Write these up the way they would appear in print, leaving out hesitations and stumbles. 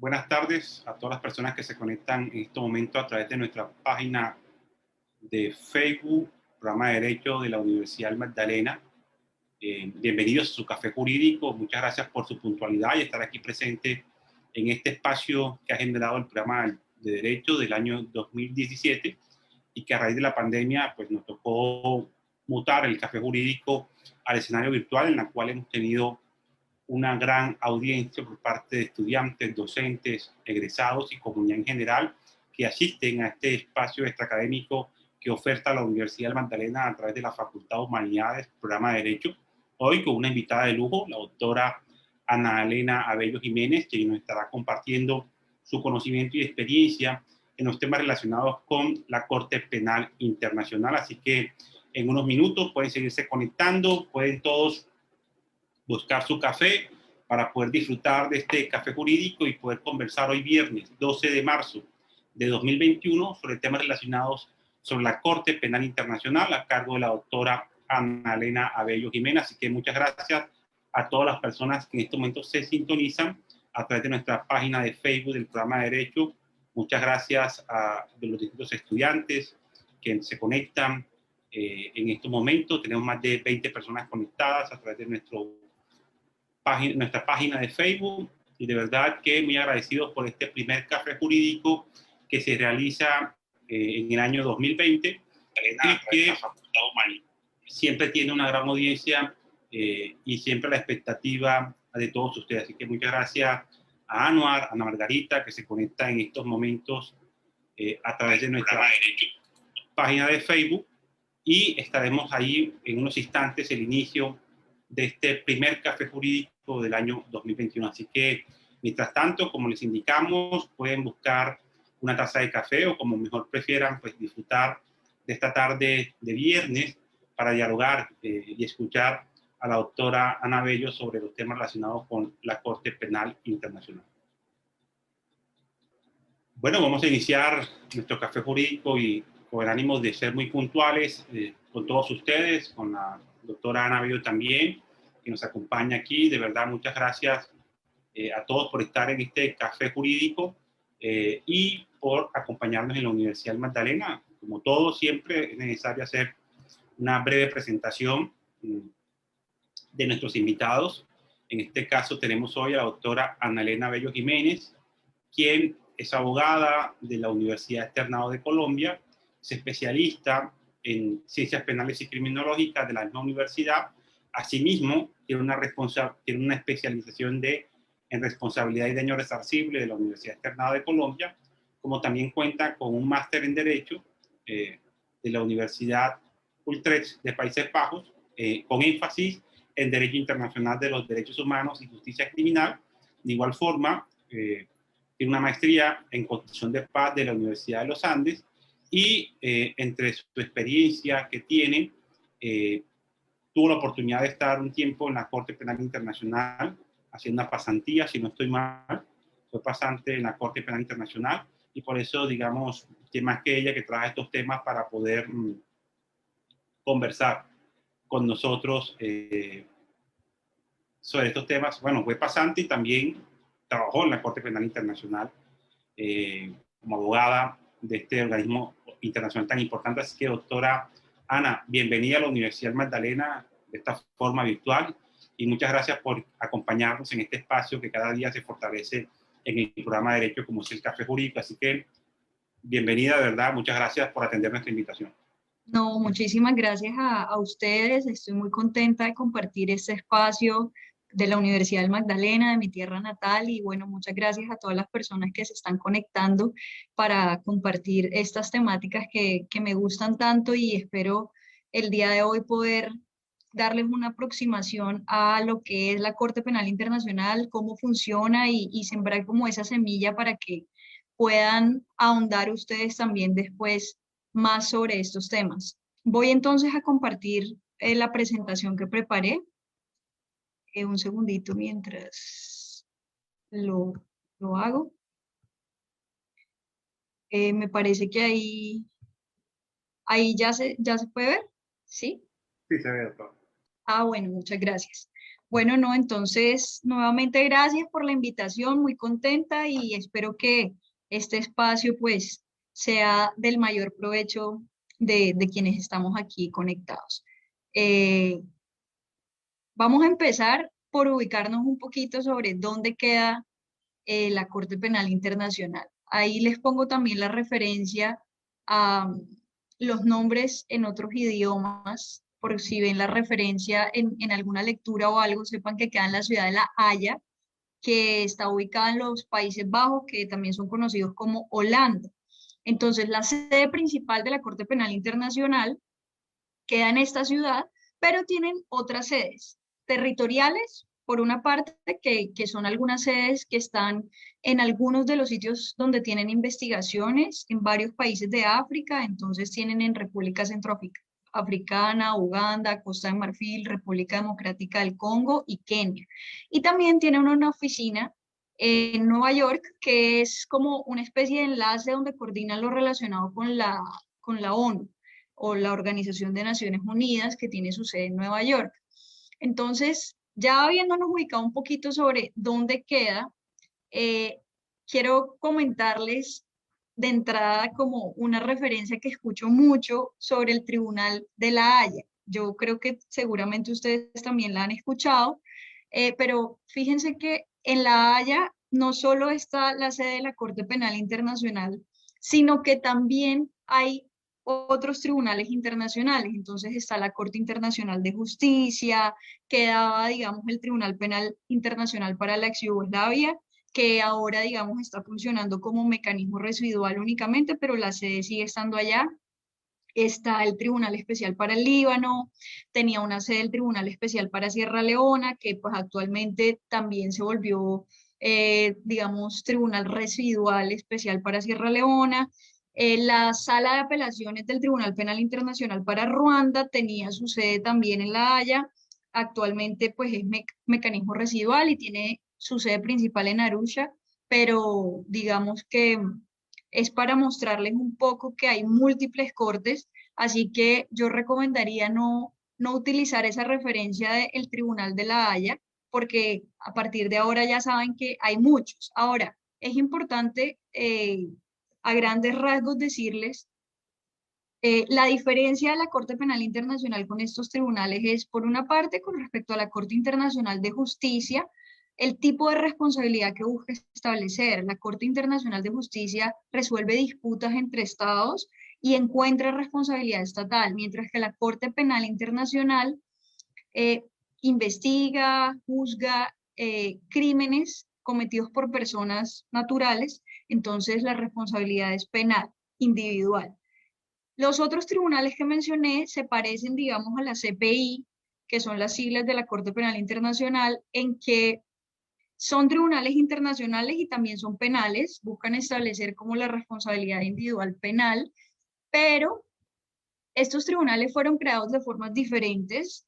Buenas tardes a todas las personas que se conectan en este momento a través de nuestra página de Facebook, Programa de Derecho de la Universidad Magdalena. Bienvenidos a su café jurídico. Muchas gracias por su puntualidad y estar aquí presente en este espacio que ha generado el programa de Derecho del año 2017 y que a raíz de la pandemia pues, nos tocó mutar el café jurídico al escenario virtual, en la cual hemos tenido una gran audiencia por parte de estudiantes, docentes, egresados y comunidad en general que asisten a este espacio extraacadémico que oferta la Universidad Magdalena a través de la Facultad de Humanidades, programa de Derecho. Hoy con una invitada de lujo, la doctora Ana Elena Abello Jiménez, quien nos estará compartiendo su conocimiento y experiencia en los temas relacionados con la Corte Penal Internacional. Así que en unos minutos pueden seguirse conectando, pueden todos buscar su café para poder disfrutar de este café jurídico y poder conversar hoy viernes 12 de marzo de 2021 sobre temas relacionados sobre la Corte Penal Internacional a cargo de la doctora Ana Elena Abello Jiménez. Así que muchas gracias a todas las personas que en este momento se sintonizan a través de nuestra página de Facebook del programa de Derecho. Muchas gracias a los distintos estudiantes que se conectan en estos momentos. Tenemos más de 20 personas conectadas a través de nuestra página de Facebook, y de verdad que muy agradecidos por este primer café jurídico que se realiza en el año 2020 y que siempre tiene una gran audiencia y siempre la expectativa de todos ustedes. Así que muchas gracias a Anuar, a Ana Margarita, que se conecta en estos momentos a través de nuestra página de Facebook, y estaremos ahí en unos instantes el inicio de este primer café jurídico del año 2021. Así que, mientras tanto, como les indicamos, pueden buscar una taza de café o como mejor prefieran, pues disfrutar de esta tarde de viernes para dialogar y escuchar a la doctora Ana Bello sobre los temas relacionados con la Corte Penal Internacional. Bueno, vamos a iniciar nuestro café jurídico y con el ánimo de ser muy puntuales con todos ustedes, con la doctora Ana Bello también, que nos acompaña aquí. De verdad, muchas gracias a todos por estar en este café jurídico y por acompañarnos en la Universidad Magdalena. Como todo, siempre es necesario hacer una breve presentación de nuestros invitados. En este caso tenemos hoy a la doctora Ana Elena Abello Jiménez, quien es abogada de la Universidad Externado de Colombia, es especialista en ciencias penales y criminológicas de la misma universidad. Asimismo, tiene una especialización en responsabilidad y daño resarcible de la Universidad Externado de Colombia, como también cuenta con un máster en Derecho de la Universidad Utrecht de Países Bajos, con énfasis en Derecho Internacional de los Derechos Humanos y Justicia Criminal. De igual forma, tiene una maestría en Constitución de Paz de la Universidad de los Andes, y entre su experiencia que tiene, tuvo la oportunidad de estar un tiempo en la Corte Penal Internacional, haciendo una pasantía, si no estoy mal, fue pasante en la Corte Penal Internacional, y por eso, digamos, que más que ella que trae estos temas para poder conversar con nosotros sobre estos temas. Bueno, fue pasante y también trabajó en la Corte Penal Internacional como abogada de este organismo internacional tan importante. Así que, doctora Ana, bienvenida a la Universidad Magdalena de esta forma virtual, y muchas gracias por acompañarnos en este espacio que cada día se fortalece en el programa de Derecho como es el Café Jurídico. Así que, bienvenida, de verdad, muchas gracias por atender nuestra invitación. No, muchísimas gracias a ustedes. Estoy muy contenta de compartir este espacio de la Universidad del Magdalena, de mi tierra natal, y bueno, muchas gracias a todas las personas que se están conectando para compartir estas temáticas que me gustan tanto, y espero el día de hoy poder darles una aproximación a lo que es la Corte Penal Internacional, cómo funciona, y sembrar como esa semilla para que puedan ahondar ustedes también después más sobre estos temas. Voy entonces a compartir la presentación que preparé. Un segundito mientras lo, lo hago. Me parece que ahí ya se puede ver, ¿sí? Sí, se ve, doctor. Ah, bueno, muchas gracias. Bueno, no, entonces nuevamente gracias por la invitación, muy contenta y espero que este espacio pues sea del mayor provecho de quienes estamos aquí conectados. Eh, Vamos a empezar por ubicarnos un poquito sobre dónde queda la Corte Penal Internacional. Ahí les pongo también la referencia a los nombres en otros idiomas, por si ven la referencia en alguna lectura o algo, sepan que queda en la ciudad de La Haya, que está ubicada en los Países Bajos, que también son conocidos como Holanda. Entonces, la sede principal de la Corte Penal Internacional queda en esta ciudad, pero tienen otras sedes territoriales, por una parte, que son algunas sedes que están en algunos de los sitios donde tienen investigaciones, en varios países de África, entonces tienen en República Centroafricana, Uganda, Costa de Marfil, República Democrática del Congo y Kenia. Y también tienen una oficina en Nueva York, que es como una especie de enlace donde coordina lo relacionado con la ONU o la Organización de Naciones Unidas, que tiene su sede en Nueva York. Entonces, ya habiéndonos ubicado un poquito sobre dónde queda, eh, quiero comentarles de entrada como una referencia que escucho mucho sobre el Tribunal de La Haya. Yo creo que seguramente ustedes también la han escuchado, pero fíjense que en La Haya no solo está la sede de la Corte Penal Internacional, sino que también hay otros tribunales internacionales. Entonces está la Corte Internacional de Justicia, quedaba, digamos, el Tribunal Penal Internacional para la ex Yugoslavia, que ahora, digamos, está funcionando como mecanismo residual únicamente, pero la sede sigue estando allá. Está el Tribunal Especial para el Líbano, tenía una sede el Tribunal Especial para Sierra Leona, que pues actualmente también se volvió, digamos, Tribunal Residual Especial para Sierra Leona. La Sala de Apelaciones del Tribunal Penal Internacional para Ruanda tenía su sede también en La Haya. Actualmente pues es mecanismo residual y tiene su sede principal en Arusha, pero digamos que es para mostrarles un poco que hay múltiples cortes, así que yo recomendaría no utilizar esa referencia del Tribunal de la Haya, porque a partir de ahora ya saben que hay muchos. Ahora, es importante a grandes rasgos decirles la diferencia de la Corte Penal Internacional con estos tribunales es, por una parte, con respecto a la Corte Internacional de Justicia, el tipo de responsabilidad que busca establecer. La Corte Internacional de Justicia resuelve disputas entre estados y encuentra responsabilidad estatal, mientras que la Corte Penal Internacional eh, investiga, juzga crímenes cometidos por personas naturales, entonces la responsabilidad es penal, individual. Los otros tribunales que mencioné se parecen, digamos, a la CPI, que son las siglas de la Corte Penal Internacional, en que son tribunales internacionales y también son penales, buscan establecer como la responsabilidad individual penal, pero estos tribunales fueron creados de formas diferentes,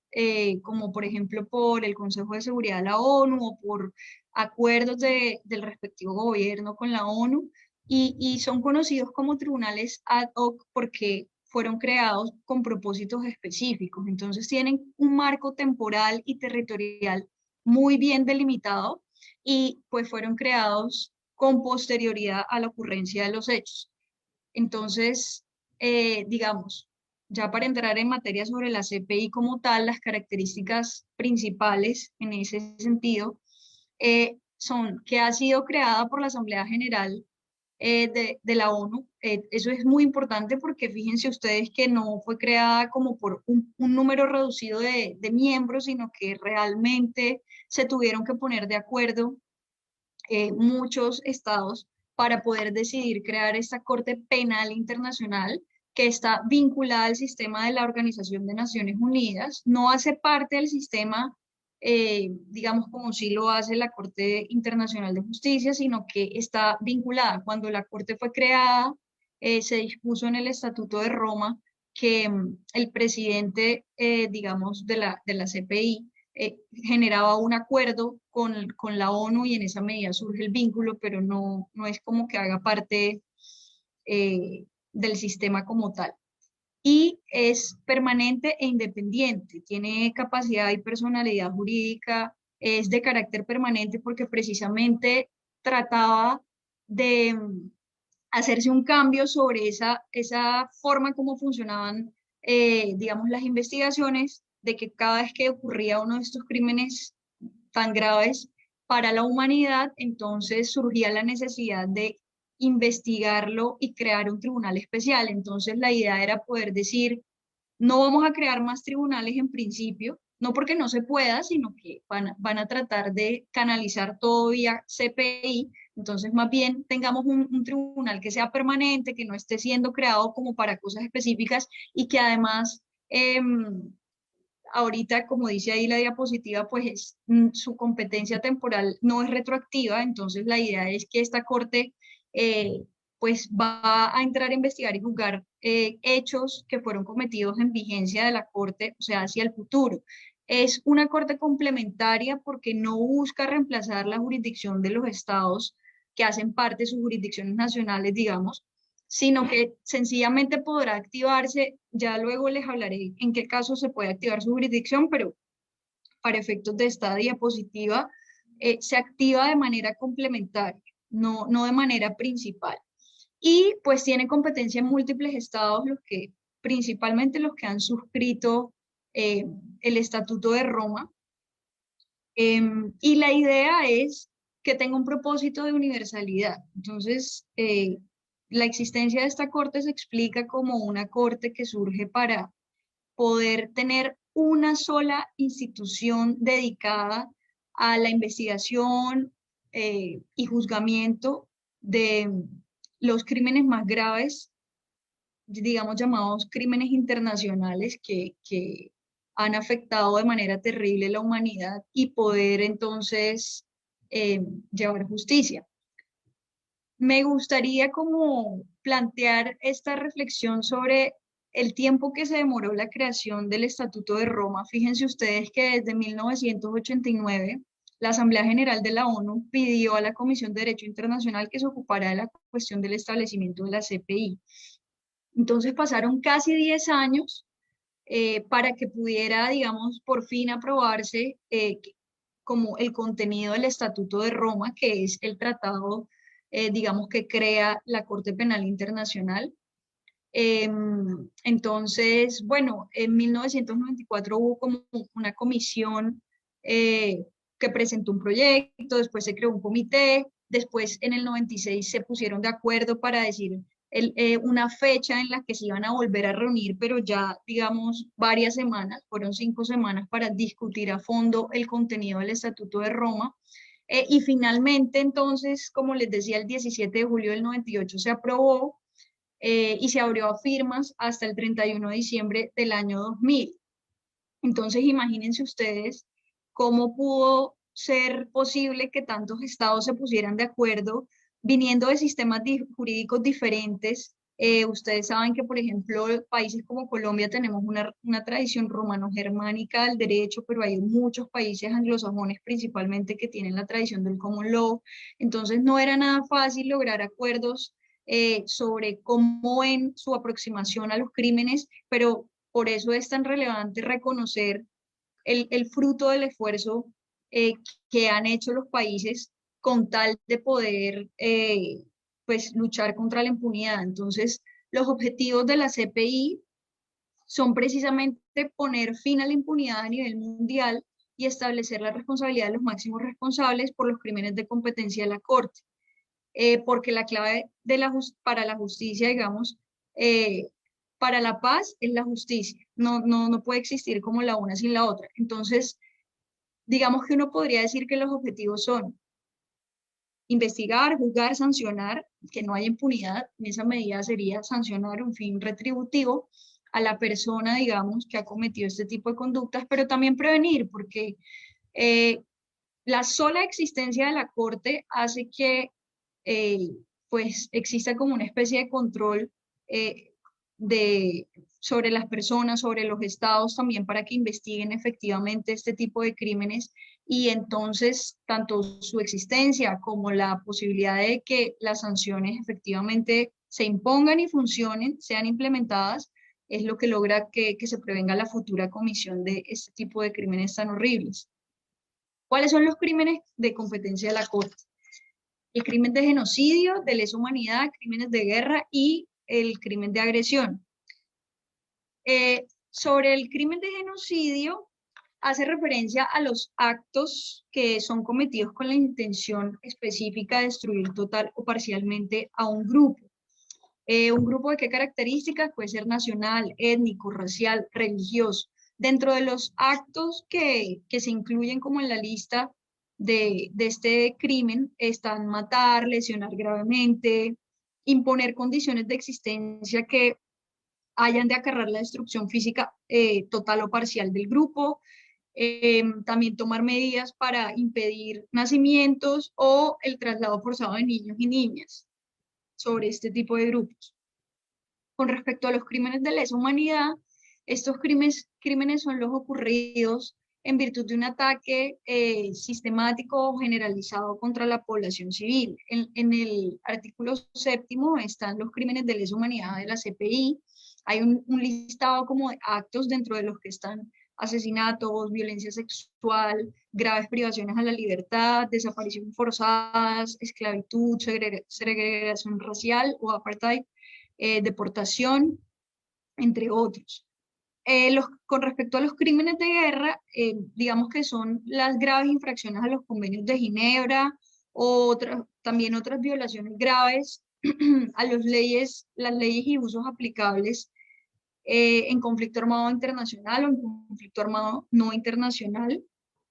como por ejemplo por el Consejo de Seguridad de la ONU o por acuerdos del respectivo gobierno con la ONU, y son conocidos como tribunales ad hoc porque fueron creados con propósitos específicos. Entonces tienen un marco temporal y territorial muy bien delimitado y pues fueron creados con posterioridad a la ocurrencia de los hechos. Entonces, digamos, ya para entrar en materia sobre la CPI como tal, las características principales en ese sentido son que ha sido creada por la Asamblea General de la ONU. Eso es muy importante porque fíjense ustedes que no fue creada como por un número reducido de miembros, sino que realmente se tuvieron que poner de acuerdo muchos estados para poder decidir crear esta Corte Penal Internacional que está vinculada al sistema de la Organización de Naciones Unidas, no hace parte del sistema, digamos, como si lo hace la Corte Internacional de Justicia, sino que está vinculada. Cuando la Corte fue creada, se dispuso en el Estatuto de Roma que el presidente, digamos, de la CPI, generaba un acuerdo con la ONU y en esa medida surge el vínculo, pero no es como que haga parte del sistema como tal. y es permanente e independiente, tiene capacidad y personalidad jurídica, es de carácter permanente porque precisamente trataba de hacerse un cambio sobre esa forma como funcionaban, digamos, las investigaciones, de que cada vez que ocurría uno de estos crímenes tan graves para la humanidad, entonces surgía la necesidad de investigarlo y crear un tribunal especial. Entonces la idea era poder decir, no vamos a crear más tribunales en principio, no porque no se pueda, sino que van a tratar de canalizar todo vía CPI. Entonces, más bien, tengamos un tribunal que sea permanente, que no esté siendo creado como para cosas específicas y que además, ahorita, como dice ahí la diapositiva, pues su competencia temporal no es retroactiva. Entonces, la idea es que esta corte pues va a entrar a investigar y juzgar hechos que fueron cometidos en vigencia de la corte, o sea, hacia el futuro. Es una corte complementaria porque no busca reemplazar la jurisdicción de los estados que hacen parte de sus jurisdicciones nacionales, digamos, sino que sencillamente podrá activarse. Ya luego les hablaré en qué caso se puede activar su jurisdicción, pero para efectos de esta diapositiva se activa de manera complementaria, no de manera principal. Y pues tiene competencia en múltiples estados, principalmente los que han suscrito el Estatuto de Roma. Y la idea es que tenga un propósito de universalidad. Entonces, la existencia de esta corte se explica como una corte que surge para poder tener una sola institución dedicada a la investigación y juzgamiento de los crímenes más graves, digamos llamados crímenes internacionales que han afectado de manera terrible la humanidad, y poder entonces eh, llevar justicia. Me gustaría como plantear esta reflexión sobre el tiempo que se demoró la creación del Estatuto de Roma. Fíjense ustedes que desde 1989 la Asamblea General de la ONU pidió a la Comisión de Derecho Internacional que se ocupara de la cuestión del establecimiento de la CPI. Entonces pasaron casi 10 años para que pudiera, digamos, por fin aprobarse como el contenido del Estatuto de Roma, que es el tratado, digamos, que crea la Corte Penal Internacional. Entonces, bueno, en 1994 hubo como una comisión que presentó un proyecto, después se creó un comité, después en el 96 se pusieron de acuerdo para decir una fecha en la que se iban a volver a reunir, pero ya, digamos, varias semanas, fueron 5 semanas para discutir a fondo el contenido del Estatuto de Roma. Y finalmente, entonces, como les decía, el 17 de julio del 98 se aprobó y se abrió a firmas hasta el 31 de diciembre del año 2000. Entonces, imagínense ustedes cómo pudo ser posible que tantos estados se pusieran de acuerdo viniendo de sistemas jurídicos diferentes. Ustedes saben que, por ejemplo, países como Colombia tenemos una tradición romano-germánica del derecho, pero hay muchos países anglosajones principalmente que tienen la tradición del common law. Entonces, no era nada fácil lograr acuerdos sobre cómo ven su aproximación a los crímenes, pero por eso es tan relevante reconocer el fruto del esfuerzo que han hecho los países con tal de poder pues luchar contra la impunidad. Entonces, los objetivos de la CPI son precisamente poner fin a la impunidad a nivel mundial y establecer la responsabilidad de los máximos responsables por los crímenes de competencia de la Corte. Porque la clave para la justicia, digamos, para la paz es la justicia. No puede existir como la una sin la otra. Entonces, digamos que uno podría decir que los objetivos son investigar, juzgar, sancionar, que no haya impunidad. En esa medida sería sancionar un fin retributivo a la persona, digamos, que ha cometido este tipo de conductas, pero también prevenir, porque eh, la sola existencia de la Corte hace que eh, pues exista como una especie de control eh, de, sobre las personas, sobre los estados también, para que investiguen efectivamente este tipo de crímenes, y entonces tanto su existencia como la posibilidad de que las sanciones efectivamente se impongan y funcionen, sean implementadas, es lo que logra que se prevenga la futura comisión de este tipo de crímenes tan horribles. ¿Cuáles son los crímenes de competencia de la Corte? El crimen de genocidio, de lesa humanidad, crímenes de guerra y el crimen de agresión. Sobre el crimen de genocidio, hace referencia a los actos que son cometidos con la intención específica de destruir total o parcialmente a un grupo. ¿Un grupo de qué características? Puede ser nacional, étnico, racial, religioso. Dentro de los actos que se incluyen como en la lista de este crimen están matar, lesionar gravemente, imponer condiciones de existencia que hayan de acarrear la destrucción física total o parcial del grupo, también tomar medidas para impedir nacimientos o el traslado forzado de niños y niñas sobre este tipo de grupos. Con respecto a los crímenes de lesa humanidad, estos crímenes son los ocurridos en virtud de un ataque sistemático o generalizado contra la población civil. En el artículo 7º están los crímenes de lesa humanidad de la CPI. Hay un listado como de actos dentro de los que están asesinatos, violencia sexual, graves privaciones a la libertad, desapariciones forzadas, esclavitud, segregación racial o apartheid, deportación, entre otros. Con respecto a los crímenes de guerra, digamos que son las graves infracciones a los convenios de Ginebra, o también otras violaciones graves a las leyes y usos aplicables en conflicto armado internacional o en conflicto armado no internacional.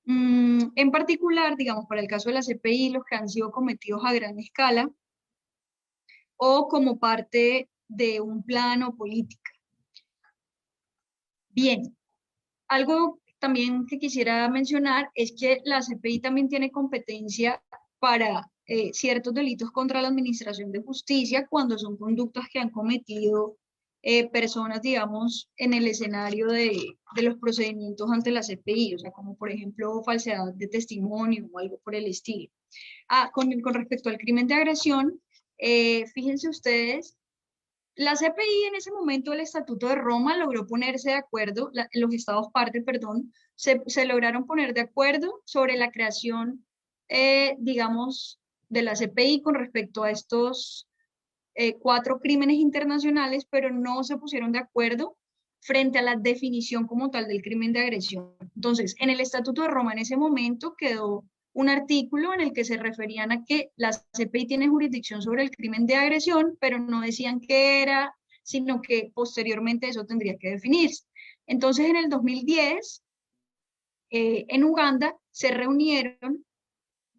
En particular, digamos, para el caso de la CPI, los que han sido cometidos a gran escala o como parte de un plan o política. Bien, algo también que quisiera mencionar es que la CPI también tiene competencia para ciertos delitos contra la administración de justicia cuando son conductas que han cometido personas, digamos, en el escenario de los procedimientos ante la CPI, o sea, como por ejemplo falsedad de testimonio o algo por el estilo. Con respecto al crimen de agresión, fíjense ustedes, la CPI en ese momento, el Estatuto de Roma, logró ponerse de acuerdo, los estados parte, perdón, se lograron poner de acuerdo sobre la creación, digamos, de la CPI con respecto a estos 4 crímenes internacionales, pero no se pusieron de acuerdo frente a la definición como tal del crimen de agresión. Entonces, en el Estatuto de Roma en ese momento quedó un artículo en el que se referían a que la CPI tiene jurisdicción sobre el crimen de agresión, pero no decían qué era, sino que posteriormente eso tendría que definirse. Entonces, en el 2010, en Uganda, se reunieron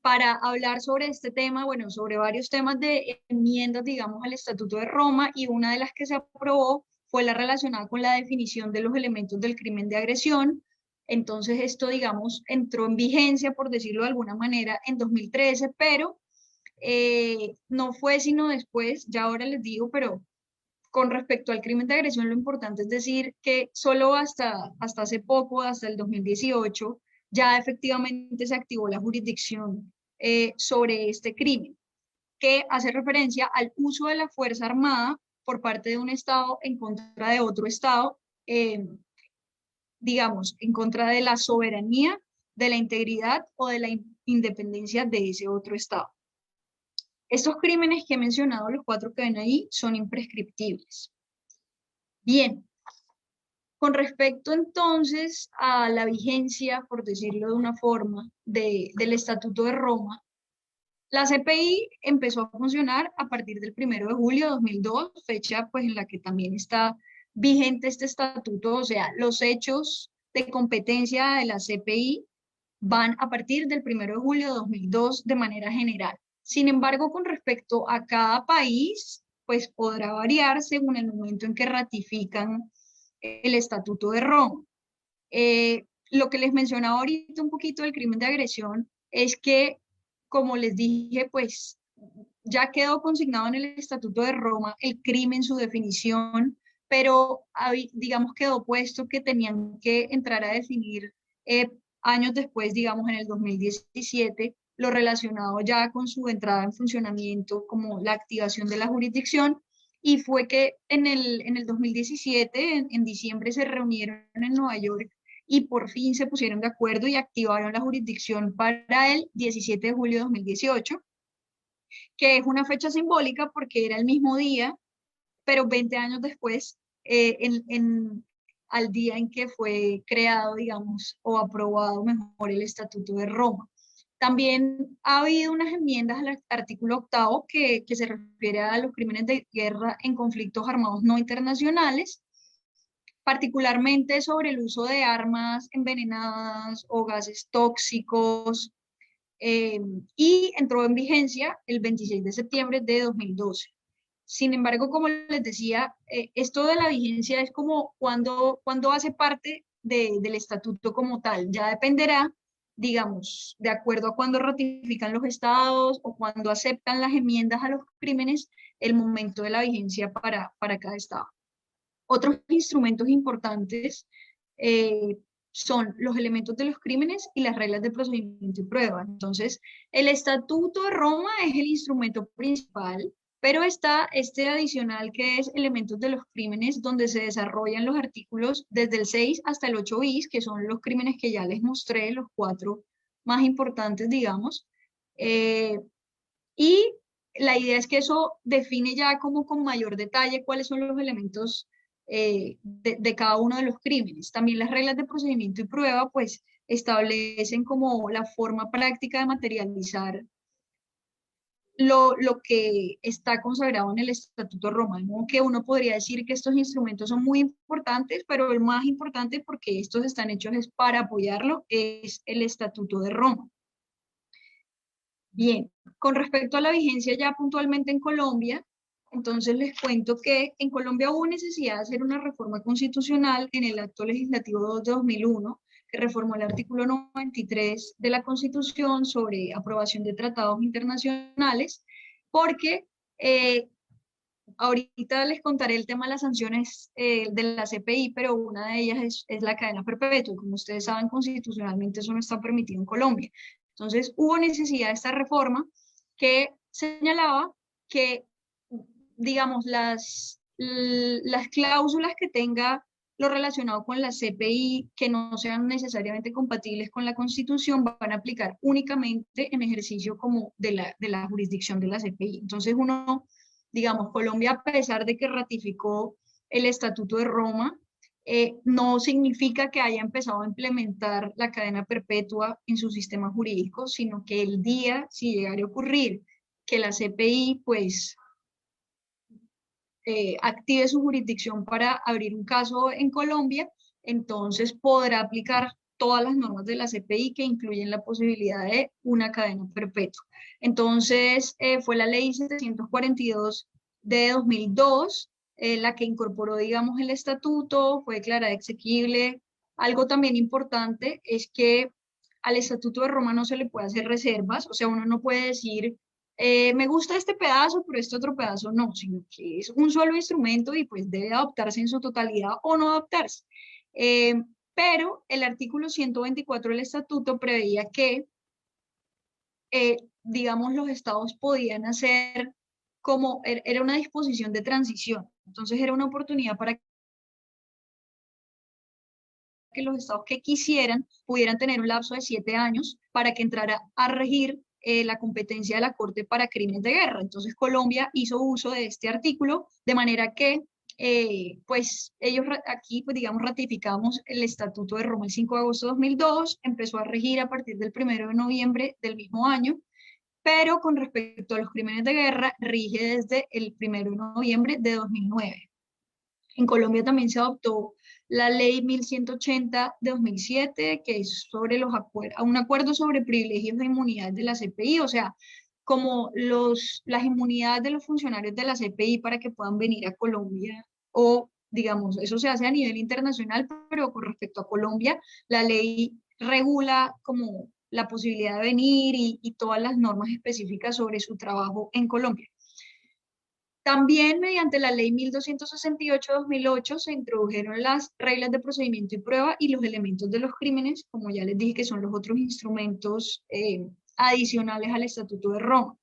para hablar sobre este tema, bueno, sobre varios temas de enmiendas, digamos, al Estatuto de Roma, y una de las que se aprobó fue la relacionada con la definición de los elementos del crimen de agresión. Entonces esto, digamos, entró en vigencia, por decirlo de alguna manera, en 2013, pero no fue sino después, ya ahora les digo, pero con respecto al crimen de agresión, lo importante es decir que solo hasta hace poco, hasta el 2018, ya efectivamente se activó la jurisdicción sobre este crimen, que hace referencia al uso de la fuerza armada por parte de un Estado en contra de otro Estado, digamos, en contra de la soberanía, de la integridad o de la independencia de ese otro Estado. Estos crímenes que he mencionado, los 4 que ven ahí, son imprescriptibles. Bien, con respecto entonces a la vigencia, por decirlo de una forma, del Estatuto de Roma, la CPI empezó a funcionar a partir del 1 de julio de 2002, fecha pues en la que también está vigente este estatuto, o sea, los hechos de competencia de la CPI van a partir del 1 de julio de 2002 de manera general. Sin embargo, con respecto a cada país, pues podrá variar según el momento en que ratifican el Estatuto de Roma. Lo que les mencionaba ahorita un poquito del crimen de agresión es que, como les dije, pues ya quedó consignado en el Estatuto de Roma el crimen, su definición, pero digamos quedó puesto que tenían que entrar a definir años después, digamos en el 2017, lo relacionado ya con su entrada en funcionamiento como la activación de la jurisdicción, y fue que en el 2017, en diciembre, se reunieron en Nueva York y por fin se pusieron de acuerdo y activaron la jurisdicción para el 17 de julio de 2018, que es una fecha simbólica porque era el mismo día, pero 20 años después, al día en que fue creado, digamos, o aprobado mejor el Estatuto de Roma. También ha habido unas enmiendas al artículo 8 que se refiere a los crímenes de guerra en conflictos armados no internacionales, particularmente sobre el uso de armas envenenadas o gases tóxicos, eh, y entró en vigencia el 26 de septiembre de 2012. Sin embargo, como les decía, esto de la vigencia es como cuando hace parte del estatuto como tal. Ya dependerá, digamos, de acuerdo a cuando ratifican los estados o cuando aceptan las enmiendas a los crímenes, el momento de la vigencia para cada estado. Otros instrumentos importantes son los elementos de los crímenes y las reglas de procedimiento y prueba. Entonces, el Estatuto de Roma es el instrumento principal, pero está este adicional que es elementos de los crímenes, donde se desarrollan los artículos desde el 6 hasta el 8 bis, que son los crímenes que ya les mostré, los 4 más importantes, digamos. Y la idea es que eso define ya como con mayor detalle cuáles son los elementos de cada uno de los crímenes. También las reglas de procedimiento y prueba pues establecen como la forma práctica de materializar lo que está consagrado en el Estatuto de Roma. ¿No? Que uno podría decir que estos instrumentos son muy importantes, pero el más importante, porque estos están hechos es para apoyarlo, es el Estatuto de Roma. Bien, con respecto a la vigencia ya puntualmente en Colombia, entonces les cuento que en Colombia hubo necesidad de hacer una reforma constitucional en el Acto Legislativo 2 de 2001, que reformó el artículo 93 de la Constitución sobre aprobación de tratados internacionales, porque ahorita les contaré el tema de las sanciones de la CPI, pero una de ellas es la cadena perpetua. Como ustedes saben, constitucionalmente eso no está permitido en Colombia. Entonces, hubo necesidad de esta reforma que señalaba que, digamos, las cláusulas que tenga lo relacionado con la CPI, que no sean necesariamente compatibles con la Constitución, van a aplicar únicamente en ejercicio como de la jurisdicción de la CPI. Entonces, digamos, Colombia, a pesar de que ratificó el Estatuto de Roma, no significa que haya empezado a implementar la cadena perpetua en su sistema jurídico, sino que el día, si llegara a ocurrir que la CPI, pues, active su jurisdicción para abrir un caso en Colombia, entonces podrá aplicar todas las normas de la CPI que incluyen la posibilidad de una cadena perpetua. Entonces, fue la ley 742 de 2002, la que incorporó, digamos, el estatuto, fue declarada exequible. Algo también importante es que al Estatuto de Roma no se le puede hacer reservas, o sea, uno no puede decir, me gusta este pedazo, pero este otro pedazo no, sino que es un solo instrumento y pues debe adoptarse en su totalidad o no adoptarse. Eh, pero el artículo 124 del estatuto preveía que, digamos, los estados podían hacer como, era una disposición de transición, entonces era una oportunidad para que los estados que quisieran pudieran tener un lapso de 7 años para que entrara a regir la competencia de la Corte para crímenes de guerra. Entonces Colombia hizo uso de este artículo de manera que pues ellos aquí, pues digamos, ratificamos el Estatuto de Roma el 5 de agosto de 2002, empezó a regir a partir del 1 de noviembre del mismo año, pero con respecto a los crímenes de guerra, rige desde el 1 de noviembre de 2009. En Colombia también se adoptó la ley 1180 de 2007, que es sobre un acuerdo sobre privilegios e inmunidades de la CPI, o sea, como las inmunidades de los funcionarios de la CPI para que puedan venir a Colombia, o digamos, eso se hace a nivel internacional, pero con respecto a Colombia, la ley regula como la posibilidad de venir y todas las normas específicas sobre su trabajo en Colombia. También mediante la ley 1268-2008 se introdujeron las reglas de procedimiento y prueba y los elementos de los crímenes, como ya les dije, que son los otros instrumentos adicionales al Estatuto de Roma.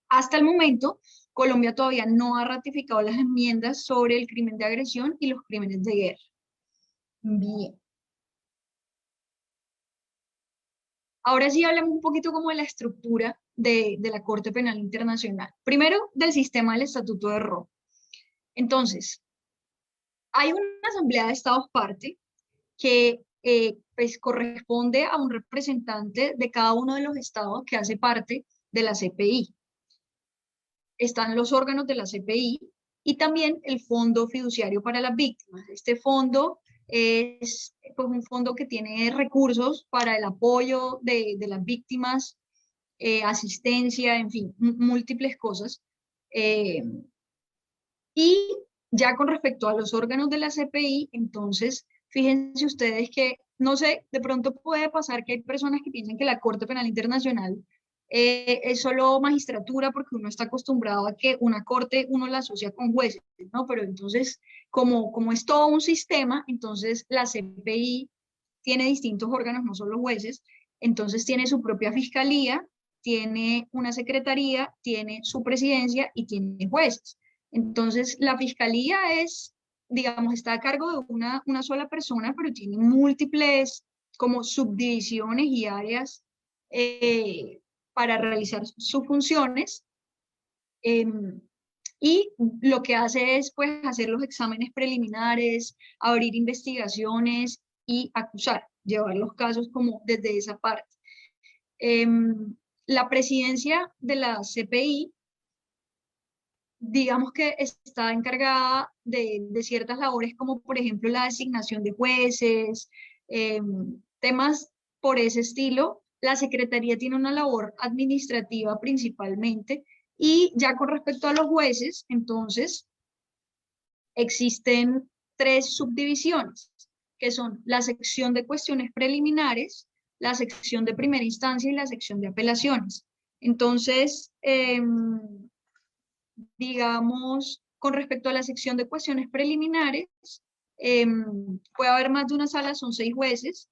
Hasta el momento, Colombia todavía no ha ratificado las enmiendas sobre el crimen de agresión y los crímenes de guerra. Bien. Ahora sí hablamos un poquito como de la estructura de la Corte Penal Internacional. Primero, del sistema del Estatuto de Roma. Entonces, hay una asamblea de estados parte que pues corresponde a un representante de cada uno de los estados que hace parte de la CPI. Están los órganos de la CPI y también el Fondo Fiduciario para las Víctimas. Este fondo es pues, un fondo que tiene recursos para el apoyo de las víctimas, asistencia, en fin, múltiples cosas. Y ya con respecto a los órganos de la CPI, entonces, fíjense ustedes que, no sé, de pronto puede pasar que hay personas que piensan que la Corte Penal Internacional es solo magistratura porque uno está acostumbrado a que una corte uno la asocia con jueces, ¿no? Pero entonces, como es todo un sistema, entonces la CPI tiene distintos órganos, no solo jueces, entonces tiene su propia fiscalía, tiene una secretaría, tiene su presidencia y tiene jueces. Entonces, la fiscalía es, digamos, está a cargo de una sola persona, pero tiene múltiples como subdivisiones y áreas para realizar sus funciones. Y lo que hace es, pues, hacer los exámenes preliminares, abrir investigaciones y acusar, llevar los casos como desde esa parte. La presidencia de la CPI, digamos que está encargada de ciertas labores como por ejemplo la designación de jueces, temas por ese estilo. La Secretaría tiene una labor administrativa principalmente y ya con respecto a los jueces, entonces existen tres subdivisiones, que son la sección de cuestiones preliminares, la sección de primera instancia y la sección de apelaciones. Entonces, digamos, con respecto a la sección de cuestiones preliminares, puede haber más de una sala, son 6 jueces,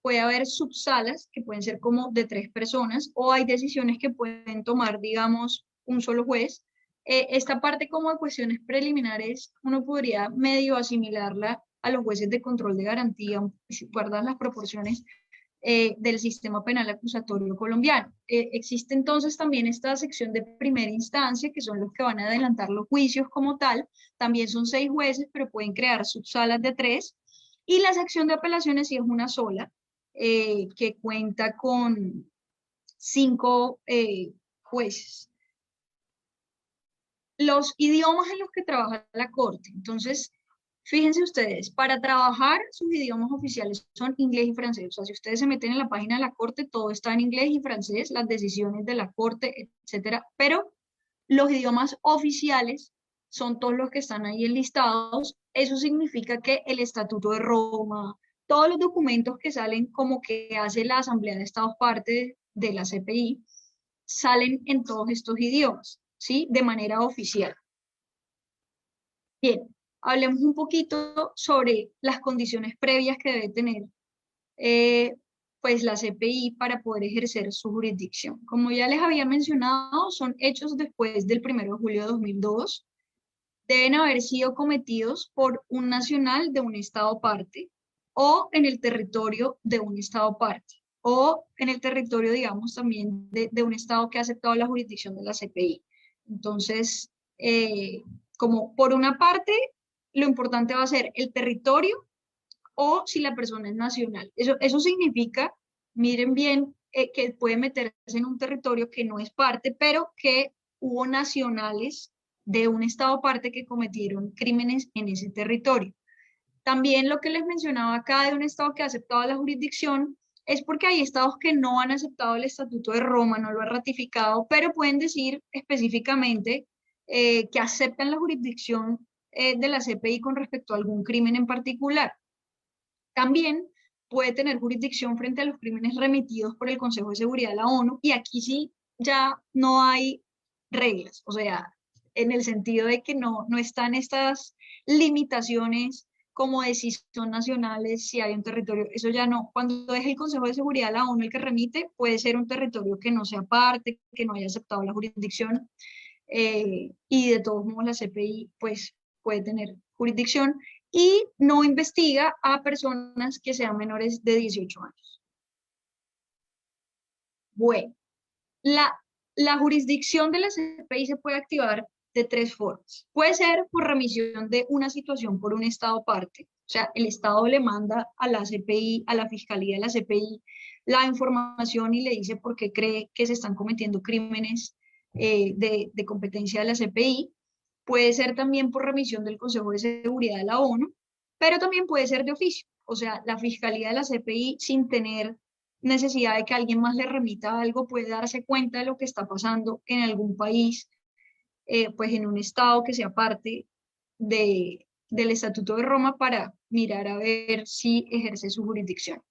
puede haber subsalas que pueden ser como de 3 personas, o hay decisiones que pueden tomar, digamos, un solo juez. Esta parte como de cuestiones preliminares, uno podría medio asimilarla a los jueces de control de garantía, si guardan las proporciones del sistema penal acusatorio colombiano. Existe entonces también esta sección de primera instancia, que son los que van a adelantar los juicios como tal. También son 6 jueces, pero pueden crear subsalas de 3. Y la sección de apelaciones sí es una sola, que cuenta con 5 jueces. Los idiomas en los que trabaja la Corte. Entonces, fíjense ustedes, para trabajar sus idiomas oficiales son inglés y francés. O sea, si ustedes se meten en la página de la Corte, todo está en inglés y francés, las decisiones de la Corte, etcétera. Pero los idiomas oficiales son todos los que están ahí enlistados. Eso significa que el Estatuto de Roma, todos los documentos que salen como que hace la Asamblea de Estados parte de la CPI, salen en todos estos idiomas, ¿sí? De manera oficial. Bien, hablemos un poquito sobre las condiciones previas que debe tener pues la CPI para poder ejercer su jurisdicción. Como ya les había mencionado, son hechos después del 1 de julio de 2002. Deben haber sido cometidos por un nacional de un estado parte o en el territorio de un estado parte o en el territorio, digamos, también de un estado que ha aceptado la jurisdicción de la CPI. Entonces, como por una parte, lo importante va a ser el territorio o si la persona es nacional. Eso significa, miren bien, que puede meterse en un territorio que no es parte, pero que hubo nacionales de un estado parte que cometieron crímenes en ese territorio. También lo que les mencionaba acá de un estado que ha aceptado la jurisdicción es porque hay estados que no han aceptado el Estatuto de Roma, no lo han ratificado, pero pueden decir específicamente que aceptan la jurisdicción de la CPI con respecto a algún crimen en particular. También puede tener jurisdicción frente a los crímenes remitidos por el Consejo de Seguridad de la ONU, y aquí sí ya no hay reglas, o sea, en el sentido de que no están estas limitaciones como decisión nacional es si hay un territorio, eso ya no. Cuando es el Consejo de Seguridad de la ONU el que remite, puede ser un territorio que no sea parte, que no haya aceptado la jurisdicción, y de todos modos la CPI pues puede tener jurisdicción y no investiga a personas que sean menores de 18 años. Bueno, la jurisdicción de la CPI se puede activar de tres formas. Puede ser por remisión de una situación por un Estado parte, o sea, el Estado le manda a la CPI, a la Fiscalía de la CPI, la información y le dice por qué cree que se están cometiendo crímenes de competencia de la CPI. Puede ser también por remisión del Consejo de Seguridad de la ONU, pero también puede ser de oficio, o sea, la Fiscalía de la CPI sin tener necesidad de que alguien más le remita algo, puede darse cuenta de lo que está pasando en algún país, pues en un estado que sea parte del Estatuto de Roma para mirar a ver si ejerce su jurisdicción.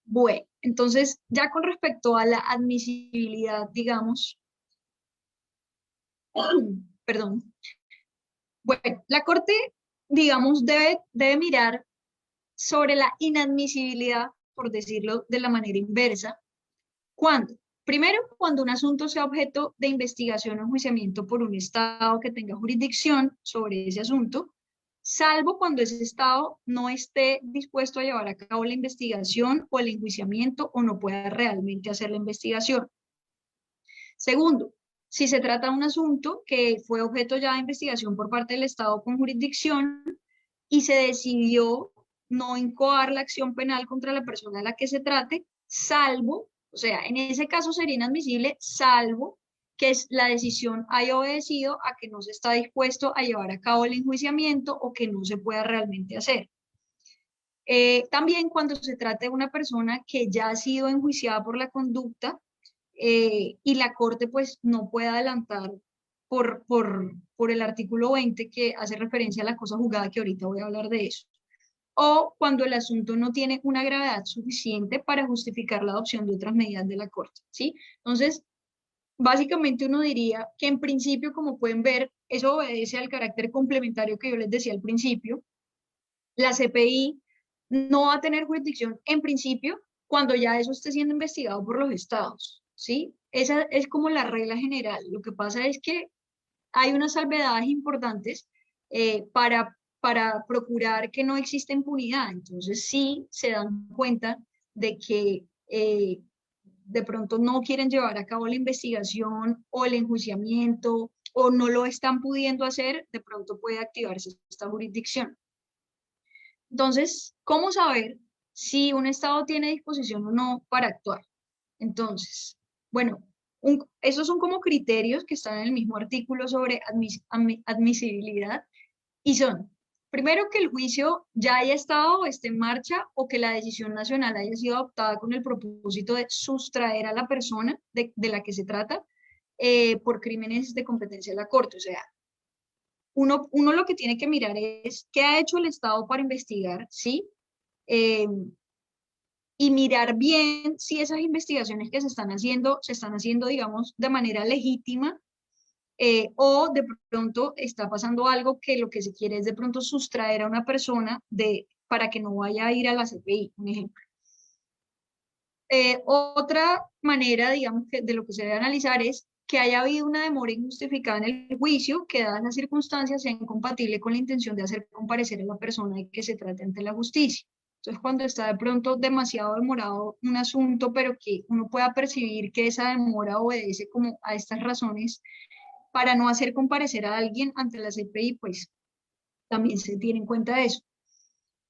Bueno, entonces ya con respecto a la admisibilidad, digamos, perdón, bueno, la Corte, digamos, debe mirar sobre la inadmisibilidad, por decirlo de la manera inversa. ¿Cuándo? Primero, cuando un asunto sea objeto de investigación o enjuiciamiento por un Estado que tenga jurisdicción sobre ese asunto, salvo cuando ese Estado no esté dispuesto a llevar a cabo la investigación o el enjuiciamiento o no pueda realmente hacer la investigación. Segundo, si se trata de un asunto que fue objeto ya de investigación por parte del Estado con jurisdicción y se decidió no incoar la acción penal contra la persona a la que se trate, salvo, o sea, en ese caso sería inadmisible, salvo que la decisión haya obedecido a que no se está dispuesto a llevar a cabo el enjuiciamiento o que no se pueda realmente hacer. También cuando se trata de una persona que ya ha sido enjuiciada por la conducta y la Corte pues no puede adelantar por el artículo 20 que hace referencia a la cosa juzgada, que ahorita voy a hablar de eso, o cuando el asunto no tiene una gravedad suficiente para justificar la adopción de otras medidas de la Corte, ¿sí? Entonces, básicamente uno diría que en principio, como pueden ver, eso obedece al carácter complementario que yo les decía al principio. La CPI no va a tener jurisdicción en principio cuando ya eso esté siendo investigado por los estados, ¿sí? Esa es como la regla general. Lo que pasa es que hay unas salvedades importantes para procurar que no exista impunidad. Entonces sí se dan cuenta de que de pronto no quieren llevar a cabo la investigación o el enjuiciamiento o no lo están pudiendo hacer, de pronto puede activarse esta jurisdicción. Entonces, ¿cómo saber si un Estado tiene disposición o no para actuar? Entonces, bueno, esos son como criterios que están en el mismo artículo sobre admisibilidad y son, primero, que el juicio ya haya estado o esté en marcha o que la decisión nacional haya sido adoptada con el propósito de sustraer a la persona de la que se trata por crímenes de competencia de la Corte. O sea, uno lo que tiene que mirar es qué ha hecho el Estado para investigar, ¿sí? Y mirar bien si esas investigaciones que se están haciendo, digamos, de manera legítima, o de pronto está pasando algo que lo que se quiere es de pronto sustraer a una persona para que no vaya a ir a la CPI, un ejemplo. Otra manera, digamos, de lo que se debe analizar es que haya habido una demora injustificada en el juicio, que dadas las circunstancias sea incompatible con la intención de hacer comparecer a la persona y que se trate ante la justicia. Entonces, cuando está de pronto demasiado demorado un asunto, pero que uno pueda percibir que esa demora obedece como a estas razones para no hacer comparecer a alguien ante la CPI, pues también se tiene en cuenta eso.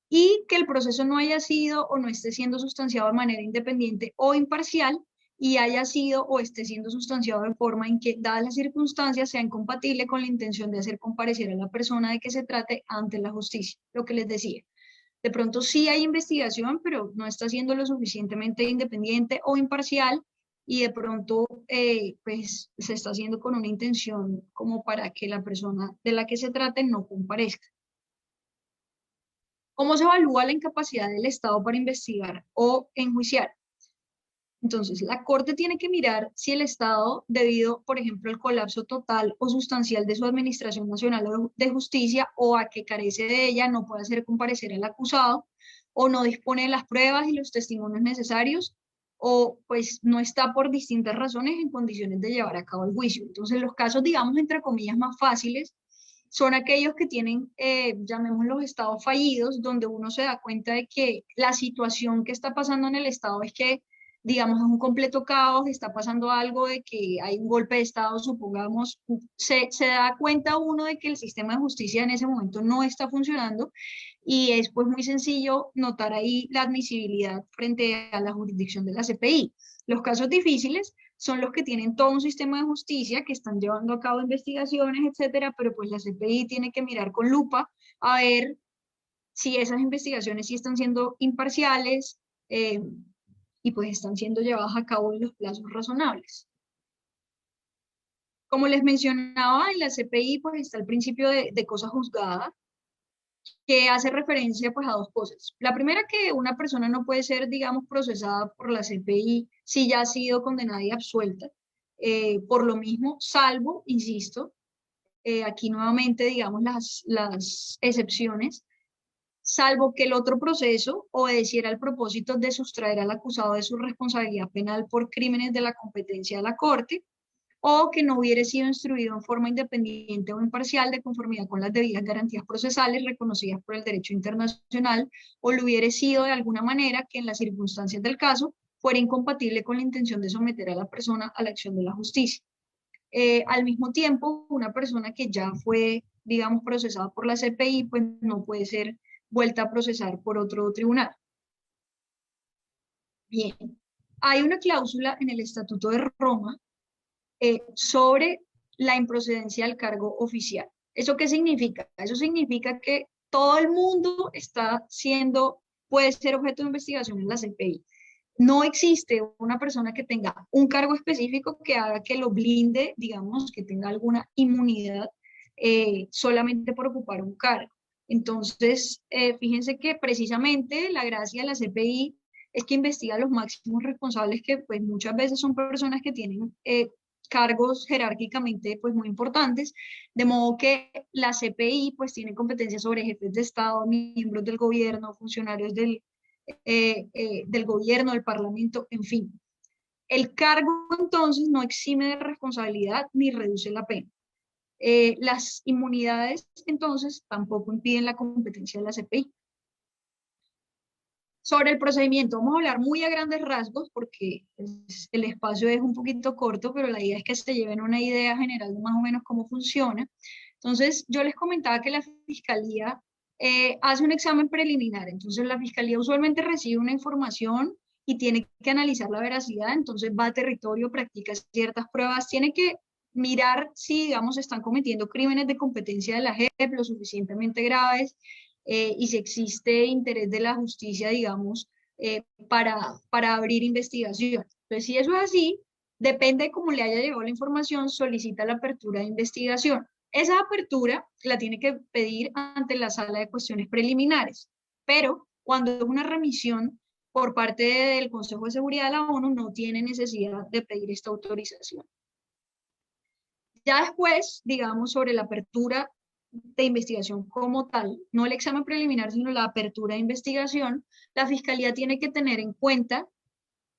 Y que el proceso no haya sido o no esté siendo sustanciado de manera independiente o imparcial y haya sido o esté siendo sustanciado de forma en que, dadas las circunstancias, sea incompatible con la intención de hacer comparecer a la persona de que se trate ante la justicia. Lo que les decía. De pronto sí hay investigación, pero no está siendo lo suficientemente independiente o imparcial y de pronto pues se está haciendo con una intención como para que la persona de la que se trate no comparezca. ¿Cómo se evalúa la incapacidad del Estado para investigar o enjuiciar? Entonces, la Corte tiene que mirar si el Estado, debido, por ejemplo, al colapso total o sustancial de su Administración Nacional de Justicia o a que carece de ella, no puede hacer comparecer al acusado o no dispone de las pruebas y los testimonios necesarios o pues no está por distintas razones en condiciones de llevar a cabo el juicio. Entonces, los casos, digamos, entre comillas, más fáciles son aquellos que tienen, llamémoslos estados fallidos, donde uno se da cuenta de que la situación que está pasando en el estado es que, digamos, es un completo caos, está pasando algo de que hay un golpe de estado, supongamos, se da cuenta uno de que el sistema de justicia en ese momento no está funcionando y es pues muy sencillo notar ahí la admisibilidad frente a la jurisdicción de la CPI. Los casos difíciles son los que tienen todo un sistema de justicia, que están llevando a cabo investigaciones, etcétera, pero pues la CPI tiene que mirar con lupa a ver si esas investigaciones sí están siendo imparciales y pues están siendo llevadas a cabo en los plazos razonables. Como les mencionaba, en la CPI pues está el principio de cosa juzgada, que hace referencia pues a dos cosas. La primera, que una persona no puede ser, digamos, procesada por la CPI si ya ha sido condenada y absuelta, por lo mismo, salvo, insisto, aquí nuevamente digamos las excepciones, salvo que el otro proceso obedeciera al propósito de sustraer al acusado de su responsabilidad penal por crímenes de la competencia de la Corte, o que no hubiera sido instruido en forma independiente o imparcial de conformidad con las debidas garantías procesales reconocidas por el derecho internacional, o lo hubiera sido de alguna manera que en las circunstancias del caso fuera incompatible con la intención de someter a la persona a la acción de la justicia. Al mismo tiempo, una persona que ya fue, digamos, procesada por la CPI, pues no puede ser vuelta a procesar por otro tribunal. Bien, hay una cláusula en el Estatuto de Roma sobre la improcedencia del cargo oficial. ¿Eso qué significa? Eso significa que todo el mundo puede ser objeto de investigación en la CPI. No existe una persona que tenga un cargo específico que haga que lo blinde, digamos, que tenga alguna inmunidad solamente por ocupar un cargo. Entonces, fíjense que precisamente la gracia de la CPI es que investiga a los máximos responsables, que pues muchas veces son personas que tienen cargos jerárquicamente pues muy importantes, de modo que la CPI pues tiene competencias sobre jefes de Estado, miembros del gobierno, funcionarios del gobierno, del parlamento, en fin. El cargo entonces no exime de responsabilidad ni reduce la pena. Las inmunidades entonces tampoco impiden la competencia de la CPI. Sobre el procedimiento, vamos a hablar muy a grandes rasgos porque el espacio es un poquito corto, pero la idea es que se lleven una idea general de más o menos cómo funciona. Entonces, yo les comentaba que la Fiscalía hace un examen preliminar. Entonces, la Fiscalía usualmente recibe una información y tiene que analizar la veracidad. Entonces, va a territorio, practica ciertas pruebas, tiene que mirar si, digamos, están cometiendo crímenes de competencia de la JEP lo suficientemente graves, y si existe interés de la justicia, digamos, para abrir investigación. Entonces, si eso es así, depende de cómo le haya llegado la información, solicita la apertura de investigación. Esa apertura la tiene que pedir ante la sala de cuestiones preliminares, pero cuando es una remisión por parte del Consejo de Seguridad de la ONU, no tiene necesidad de pedir esta autorización. Ya después, digamos, sobre la apertura de investigación como tal, no el examen preliminar, sino la apertura de investigación, la Fiscalía tiene que tener en cuenta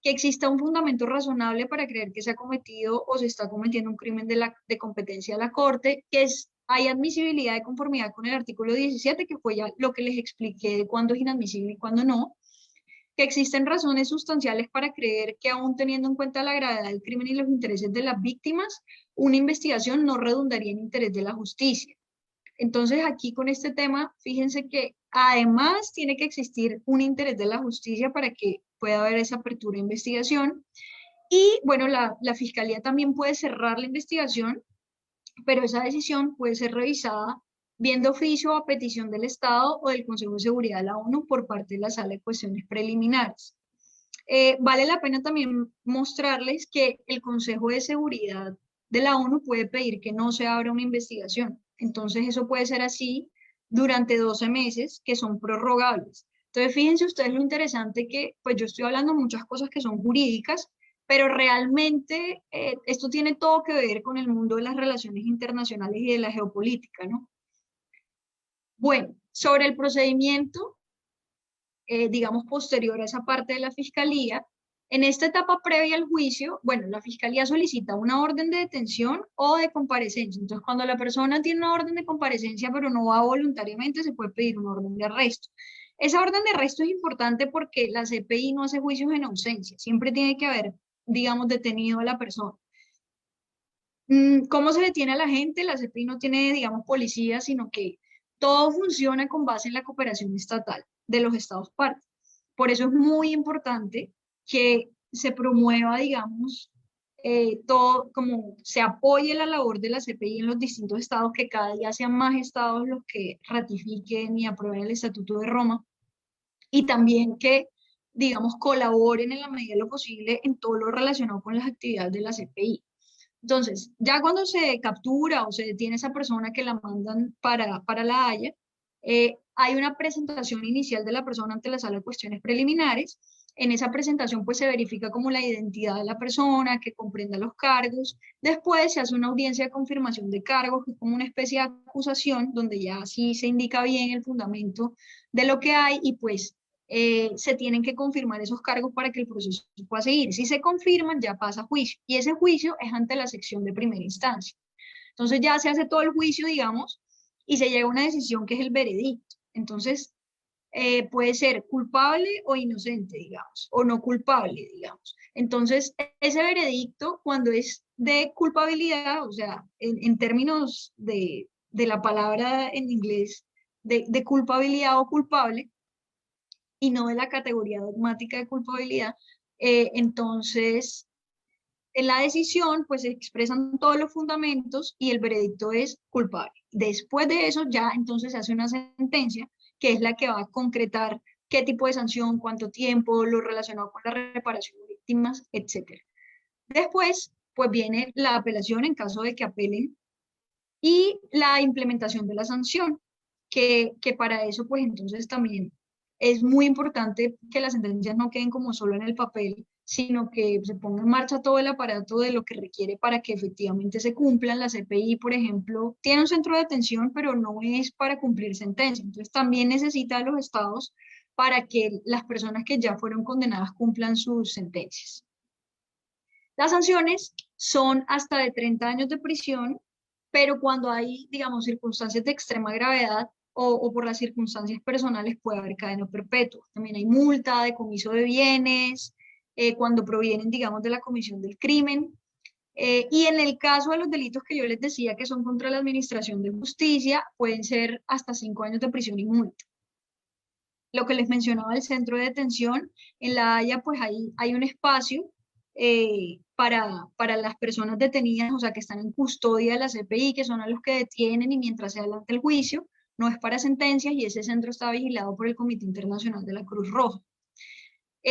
que exista un fundamento razonable para creer que se ha cometido o se está cometiendo un crimen de competencia de la Corte, hay admisibilidad de conformidad con el artículo 17, que fue ya lo que les expliqué de cuándo es inadmisible y cuándo no, que existen razones sustanciales para creer que aún teniendo en cuenta la gravedad del crimen y los intereses de las víctimas, una investigación no redundaría en interés de la justicia. Entonces aquí con este tema, fíjense que además tiene que existir un interés de la justicia para que pueda haber esa apertura de investigación. Y bueno, la Fiscalía también puede cerrar la investigación, pero esa decisión puede ser revisada bien de oficio a petición del Estado o del Consejo de Seguridad de la ONU por parte de la Sala de Cuestiones Preliminares. Vale la pena también mostrarles que el Consejo de Seguridad de la ONU puede pedir que no se abra una investigación. Entonces eso puede ser así durante 12 meses, que son prorrogables. Entonces, fíjense ustedes lo interesante que, pues yo estoy hablando muchas cosas que son jurídicas, pero realmente esto tiene todo que ver con el mundo de las relaciones internacionales y de la geopolítica, ¿no? Bueno, sobre el procedimiento, digamos, posterior a esa parte de la fiscalía, en esta etapa previa al juicio, bueno, la fiscalía solicita una orden de detención o de comparecencia. Entonces, cuando la persona tiene una orden de comparecencia, pero no va voluntariamente, se puede pedir una orden de arresto. Esa orden de arresto es importante porque la CPI no hace juicios en ausencia. Siempre tiene que haber, digamos, detenido a la persona. ¿Cómo se detiene a la gente? La CPI no tiene, digamos, policía, sino que todo funciona con base en la cooperación estatal de los estados partes. Por eso es muy importante que se promueva, digamos, todo, como se apoye la labor de la CPI en los distintos estados, que cada día sean más estados los que ratifiquen y aprueben el Estatuto de Roma, y también que, digamos, colaboren en la medida de lo posible en todo lo relacionado con las actividades de la CPI. Entonces, ya cuando se captura o se detiene esa persona que la mandan para La Haya, hay una presentación inicial de la persona ante la sala de cuestiones preliminares. En esa presentación pues se verifica como la identidad de la persona, que comprenda los cargos. Después se hace una audiencia de confirmación de cargos, que es como una especie de acusación, donde ya sí se indica bien el fundamento de lo que hay y pues se tienen que confirmar esos cargos para que el proceso pueda seguir. Si se confirman, ya pasa a juicio. Y ese juicio es ante la sección de primera instancia. Entonces ya se hace todo el juicio, digamos, y se llega a una decisión que es el veredicto. Entonces, puede ser culpable o inocente, digamos, o no culpable, digamos. Entonces, ese veredicto, cuando es de culpabilidad, o sea, en términos de la palabra en inglés, de culpabilidad o culpable, y no de la categoría dogmática de culpabilidad, entonces en la decisión pues se expresan todos los fundamentos y el veredicto es culpable. Después de eso ya entonces se hace una sentencia que es la que va a concretar qué tipo de sanción, cuánto tiempo, lo relacionado con la reparación de víctimas, etc. Después pues viene la apelación en caso de que apelen y la implementación de la sanción, que para eso pues entonces también es muy importante que las sentencias no queden como solo en el papel, sino que se ponga en marcha todo el aparato de lo que requiere para que efectivamente se cumplan. La CPI, por ejemplo, tiene un centro de detención, pero no es para cumplir sentencia. Entonces también necesita a los estados para que las personas que ya fueron condenadas cumplan sus sentencias. Las sanciones son hasta de 30 años de prisión, pero cuando hay, digamos, circunstancias de extrema gravedad o por las circunstancias personales puede haber cadena perpetua. También hay multa, decomiso de bienes, cuando provienen, digamos, de la comisión del crimen. Y en el caso de los delitos que yo les decía que son contra la administración de justicia, pueden ser hasta 5 años de prisión y multa. Lo que les mencionaba el centro de detención, en La Haya pues hay un espacio para las personas detenidas, o sea, que están en custodia de la CPI, que son a los que detienen y mientras se adelanta el juicio, no es para sentencias y ese centro está vigilado por el Comité Internacional de la Cruz Roja.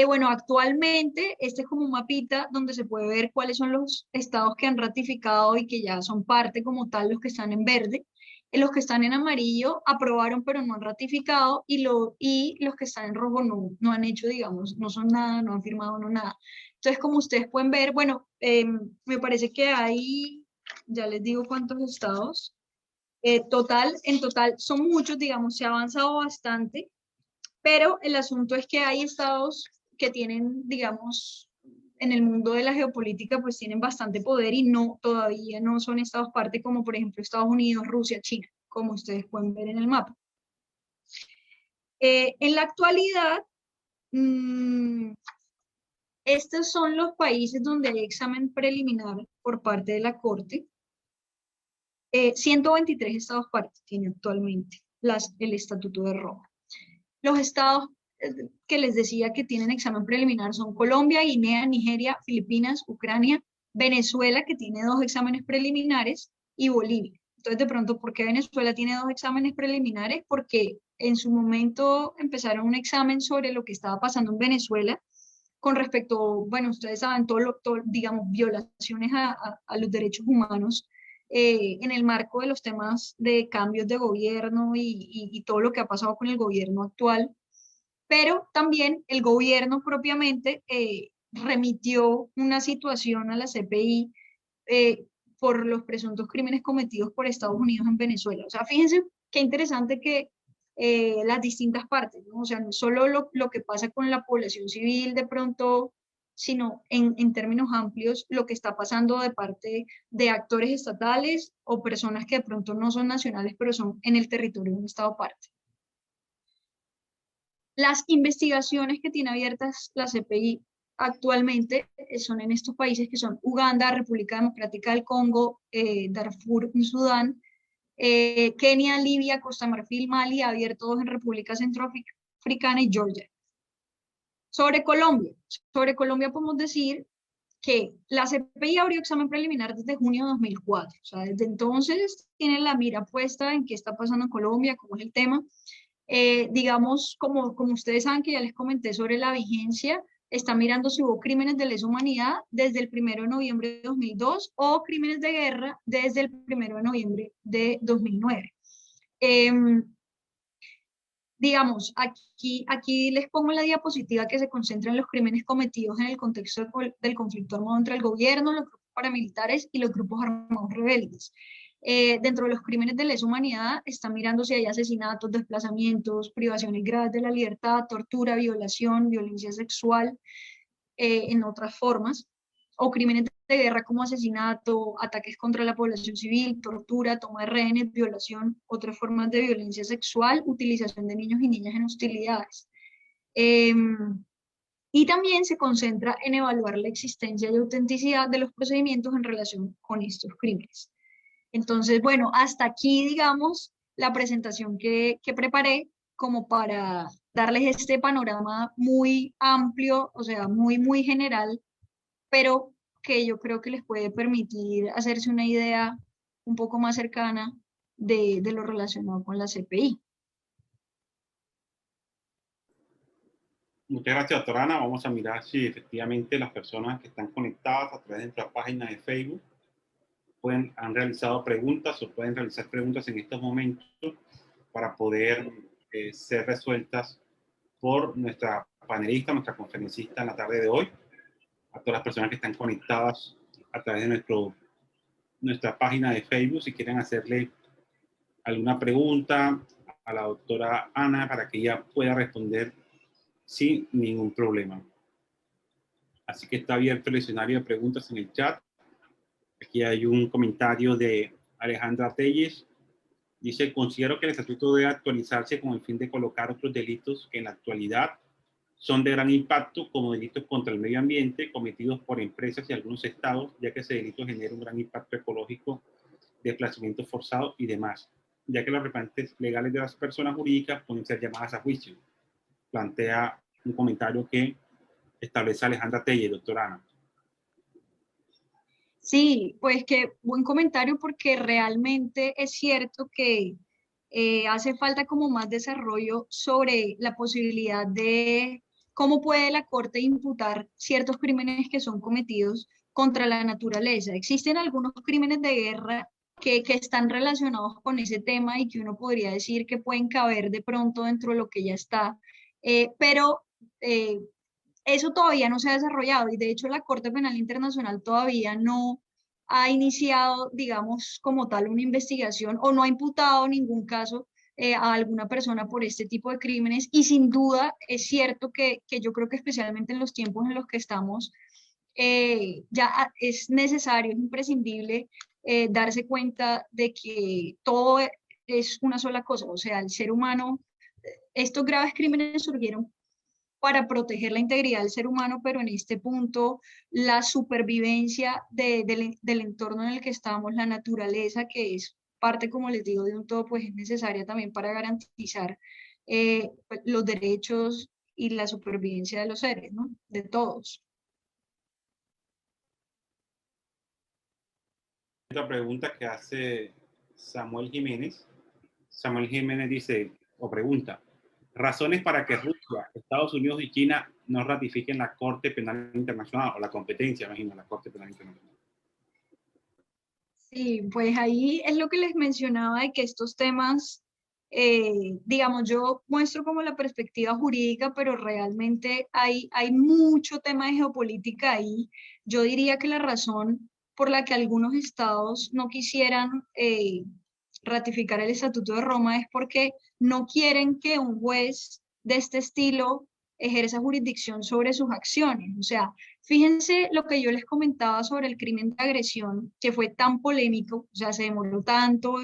Bueno, actualmente este es como un mapita donde se puede ver cuáles son los estados que han ratificado y que ya son parte como tal, los que están en verde. Los que están en amarillo aprobaron pero no han ratificado y los que están en rojo no han hecho, digamos, no son nada, no han firmado, no nada. Entonces, como ustedes pueden ver, bueno, me parece que hay, ya les digo cuántos estados. En total son muchos, digamos, se ha avanzado bastante, pero el asunto es que hay estados que tienen, digamos, en el mundo de la geopolítica, pues tienen bastante poder y no, todavía no son estados parte, como por ejemplo Estados Unidos, Rusia, China, como ustedes pueden ver en el mapa. En la actualidad, estos son los países donde hay examen preliminar por parte de la Corte. 123 estados parte tiene actualmente el Estatuto de Roma. Los estados que les decía que tienen examen preliminar son Colombia, Guinea, Nigeria, Filipinas, Ucrania, Venezuela, que tiene 2 exámenes preliminares, y Bolivia. Entonces, de pronto, ¿por qué Venezuela tiene 2 exámenes preliminares? Porque en su momento empezaron un examen sobre lo que estaba pasando en Venezuela con respecto, bueno, ustedes saben, digamos, violaciones a los derechos humanos en el marco de los temas de cambios de gobierno y todo lo que ha pasado con el gobierno actual. pero también el gobierno propiamente remitió una situación a la CPI por los presuntos crímenes cometidos por Estados Unidos en Venezuela. O sea, fíjense qué interesante que las distintas partes, ¿no? O sea, no solo lo que pasa con la población civil de pronto, sino en términos amplios lo que está pasando de parte de actores estatales o personas que de pronto no son nacionales, pero son en el territorio de un estado parte. Las investigaciones que tiene abiertas la CPI actualmente son en estos países que son Uganda, República Democrática del Congo, Darfur en Sudán, Kenia, Libia, Costa Marfil, Mali, abiertos en República Centroafricana y Georgia. Sobre Colombia podemos decir que la CPI abrió examen preliminar desde junio de 2004. O sea, desde entonces tienen la mira puesta en qué está pasando en Colombia, cómo es el tema. Digamos, como ustedes saben que ya les comenté sobre la vigencia, está mirando si hubo crímenes de lesa humanidad desde el 1 de noviembre de 2002 o crímenes de guerra desde el 1 de noviembre de 2009. Digamos, aquí les pongo la diapositiva que se concentra en los crímenes cometidos en el contexto del conflicto armado entre el gobierno, los grupos paramilitares y los grupos armados rebeldes. Dentro de los crímenes de lesa humanidad está mirando si hay asesinatos, desplazamientos, privaciones graves de la libertad, tortura, violación, violencia sexual, en otras formas, o crímenes de guerra como asesinato, ataques contra la población civil, tortura, toma de rehenes, violación, otras formas de violencia sexual, utilización de niños y niñas en hostilidades. Y también se concentra en evaluar la existencia y autenticidad de los procedimientos en relación con estos crímenes. Entonces, bueno, hasta aquí, digamos, la presentación que preparé como para darles este panorama muy amplio, o sea, muy general, pero que yo creo que les puede permitir hacerse una idea un poco más cercana de lo relacionado con la CPI. Muchas gracias, doctora Ana. Vamos a mirar si efectivamente las personas que están conectadas a través de nuestra página de Facebook han realizado preguntas o pueden realizar preguntas en estos momentos para poder ser resueltas por nuestra panelista, nuestra conferencista en la tarde de hoy. A todas las personas que están conectadas a través de nuestra página de Facebook, si quieren hacerle alguna pregunta a la doctora Ana para que ella pueda responder sin ningún problema. Así que está abierto el escenario de preguntas en el chat. Aquí hay un comentario de Alejandra Telles. Dice, considero que el estatuto debe actualizarse con el fin de colocar otros delitos que en la actualidad son de gran impacto, como delitos contra el medio ambiente cometidos por empresas y algunos estados, ya que ese delito genera un gran impacto ecológico, desplazamiento forzado y demás, ya que los representantes legales de las personas jurídicas pueden ser llamadas a juicio. Plantea un comentario que establece Alejandra Telle, doctora Ana. Sí, pues qué buen comentario porque realmente es cierto que hace falta como más desarrollo sobre la posibilidad de cómo puede la Corte imputar ciertos crímenes que son cometidos contra la naturaleza. Existen algunos crímenes de guerra que están relacionados con ese tema y que uno podría decir que pueden caber de pronto dentro de lo que ya está, pero eh, eso todavía no se ha desarrollado y de hecho la Corte Penal Internacional todavía no ha iniciado, digamos, como tal una investigación o no ha imputado ningún caso a alguna persona por este tipo de crímenes y sin duda es cierto que yo creo que especialmente en los tiempos en los que estamos, ya es necesario, es imprescindible darse cuenta de que todo es una sola cosa, o sea, el ser humano, estos graves crímenes surgieron para proteger la integridad del ser humano, pero en este punto la supervivencia del entorno en el que estamos, la naturaleza, que es parte, como les digo, de un todo, pues es necesaria también para garantizar los derechos y la supervivencia de los seres, ¿no? De todos. Otra pregunta que hace Samuel Jiménez. Samuel Jiménez dice, o pregunta, razones para que Rusia, Estados Unidos y China no ratifiquen la Corte Penal Internacional o la competencia, imagino, la Corte Penal Internacional. Sí, pues ahí es lo que les mencionaba de que estos temas digamos, yo muestro como la perspectiva jurídica, pero realmente hay mucho tema de geopolítica ahí. Yo diría que la razón por la que algunos estados no quisieran ratificar el Estatuto de Roma es porque no quieren que un juez de este estilo ejerza jurisdicción sobre sus acciones. O sea, fíjense lo que yo les comentaba sobre el crimen de agresión, que fue tan polémico, o sea, se demoró tanto,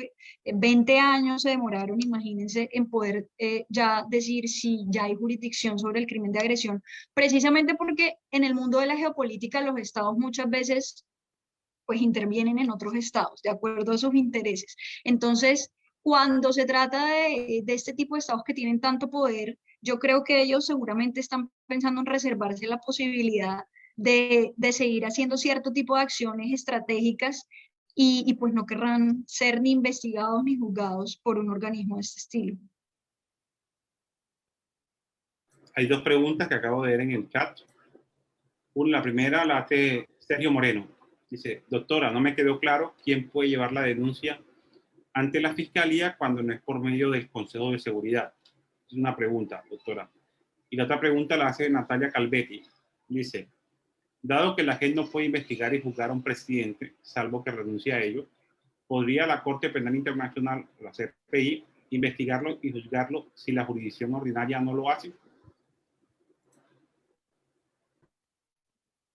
20 años se demoraron, imagínense, en poder ya decir si ya hay jurisdicción sobre el crimen de agresión, precisamente porque en el mundo de la geopolítica los estados muchas veces pues intervienen en otros estados, de acuerdo a sus intereses. Entonces, cuando se trata de este tipo de estados que tienen tanto poder, yo creo que ellos seguramente están pensando en reservarse la posibilidad de seguir haciendo cierto tipo de acciones estratégicas y pues no querrán ser ni investigados ni juzgados por un organismo de este estilo. Hay dos preguntas que acabo de ver en el chat. La primera la hace Sergio Moreno. Dice, doctora, no me quedó claro quién puede llevar la denuncia ante la Fiscalía cuando no es por medio del Consejo de Seguridad. Es una pregunta, doctora. Y la otra pregunta la hace Natalia Calvetti. Dice, dado que la JEP no puede investigar y juzgar a un presidente, salvo que renuncie a ello, ¿podría la Corte Penal Internacional, la CPI, investigarlo y juzgarlo si la jurisdicción ordinaria no lo hace?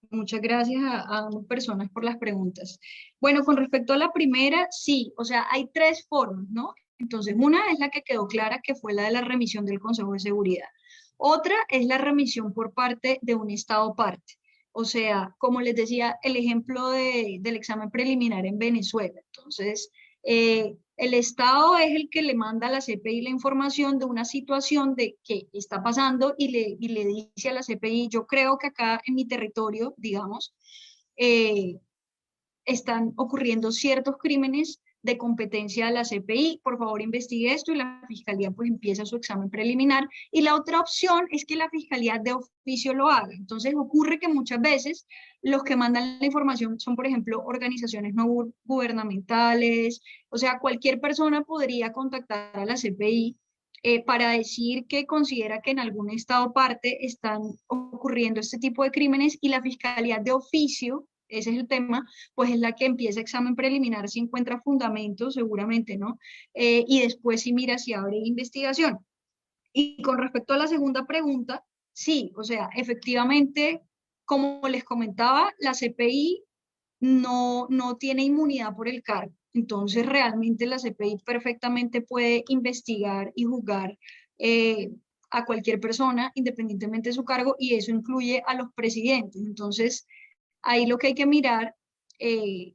Muchas gracias a ambas personas por las preguntas. Bueno, con respecto a la primera, sí, o sea, hay tres formas, ¿no? Entonces, una es la que quedó clara, que fue la de la remisión del Consejo de Seguridad. Otra es la remisión por parte de un Estado parte. O sea, como les decía, el ejemplo del examen preliminar en Venezuela. Entonces, el Estado es el que le manda a la CPI la información de una situación de que está pasando y le dice a la CPI, yo creo que acá en mi territorio, digamos, eh, están ocurriendo ciertos crímenes de competencia de la CPI, por favor investigue esto y la Fiscalía pues empieza su examen preliminar y la otra opción es que la Fiscalía de oficio lo haga. Entonces ocurre que muchas veces los que mandan la información son, por ejemplo, organizaciones no gubernamentales, o sea, cualquier persona podría contactar a la CPI para decir que considera que en algún estado parte están ocurriendo este tipo de crímenes y la Fiscalía de oficio, ese es el tema, pues es la que empieza examen preliminar si encuentra fundamentos, seguramente, ¿no? Y después si mira si abre investigación. Y con respecto a la segunda pregunta, sí, o sea, efectivamente, como les comentaba, la CPI no tiene inmunidad por el cargo. Entonces, realmente la CPI perfectamente puede investigar y juzgar a cualquier persona independientemente de su cargo y eso incluye a los presidentes. Entonces, ahí lo que hay que mirar, eh,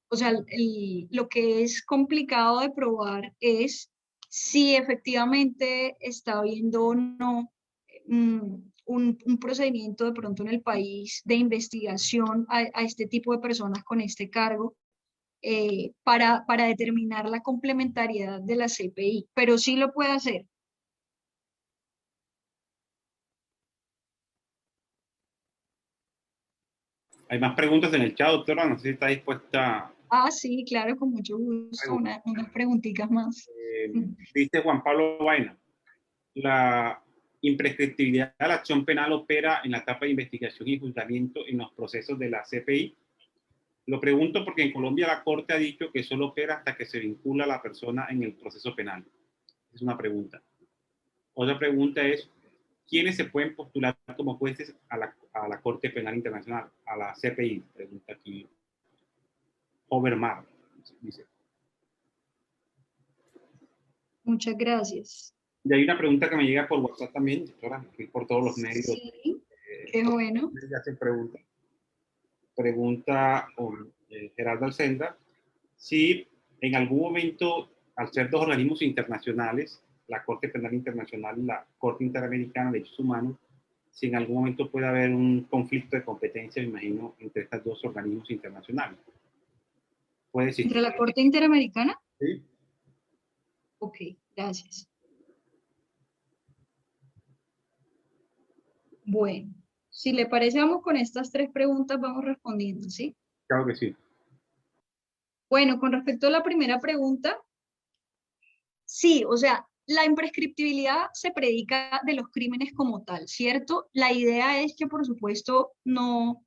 o sea, lo que es complicado de probar es si efectivamente está habiendo o no un procedimiento de pronto en el país de investigación a este tipo de personas con este cargo para determinar la complementariedad de la CPI, pero sí lo puede hacer. Hay más preguntas en el chat, doctora. No sé si está dispuesta Ah, sí, claro, con mucho a gusto, preguntar. unas preguntitas más. Dice Juan Pablo Vaina, la imprescriptibilidad de la acción penal opera en la etapa de investigación y juzgamiento en los procesos de la CPI. Lo pregunto porque en Colombia la Corte ha dicho que solo opera hasta que se vincula a la persona en el proceso penal. Es una pregunta. Otra pregunta es, ¿quiénes se pueden postular como jueces a la Corte Penal Internacional, a la CPI? Pregunta aquí Overmar. Dice. Muchas gracias. Y hay una pregunta que me llega por WhatsApp también, doctora, por todos los medios. Sí, qué bueno. Ya se pregunta. Pregunta Gerardo Alcendra, si en algún momento, al ser dos organismos internacionales, la Corte Penal Internacional y la Corte Interamericana de Derechos Humanos, si en algún momento puede haber un conflicto de competencia, me imagino, entre estos dos organismos internacionales. ¿Puede ¿Entre existir? la Corte Interamericana? ¿Sí? Ok, gracias. Bueno, si le parece, vamos con estas tres preguntas, vamos respondiendo, ¿sí? Claro que sí. Bueno, con respecto a la primera pregunta, Sí, o sea, la imprescriptibilidad se predica de los crímenes como tal, ¿cierto? La idea es que, por supuesto, no,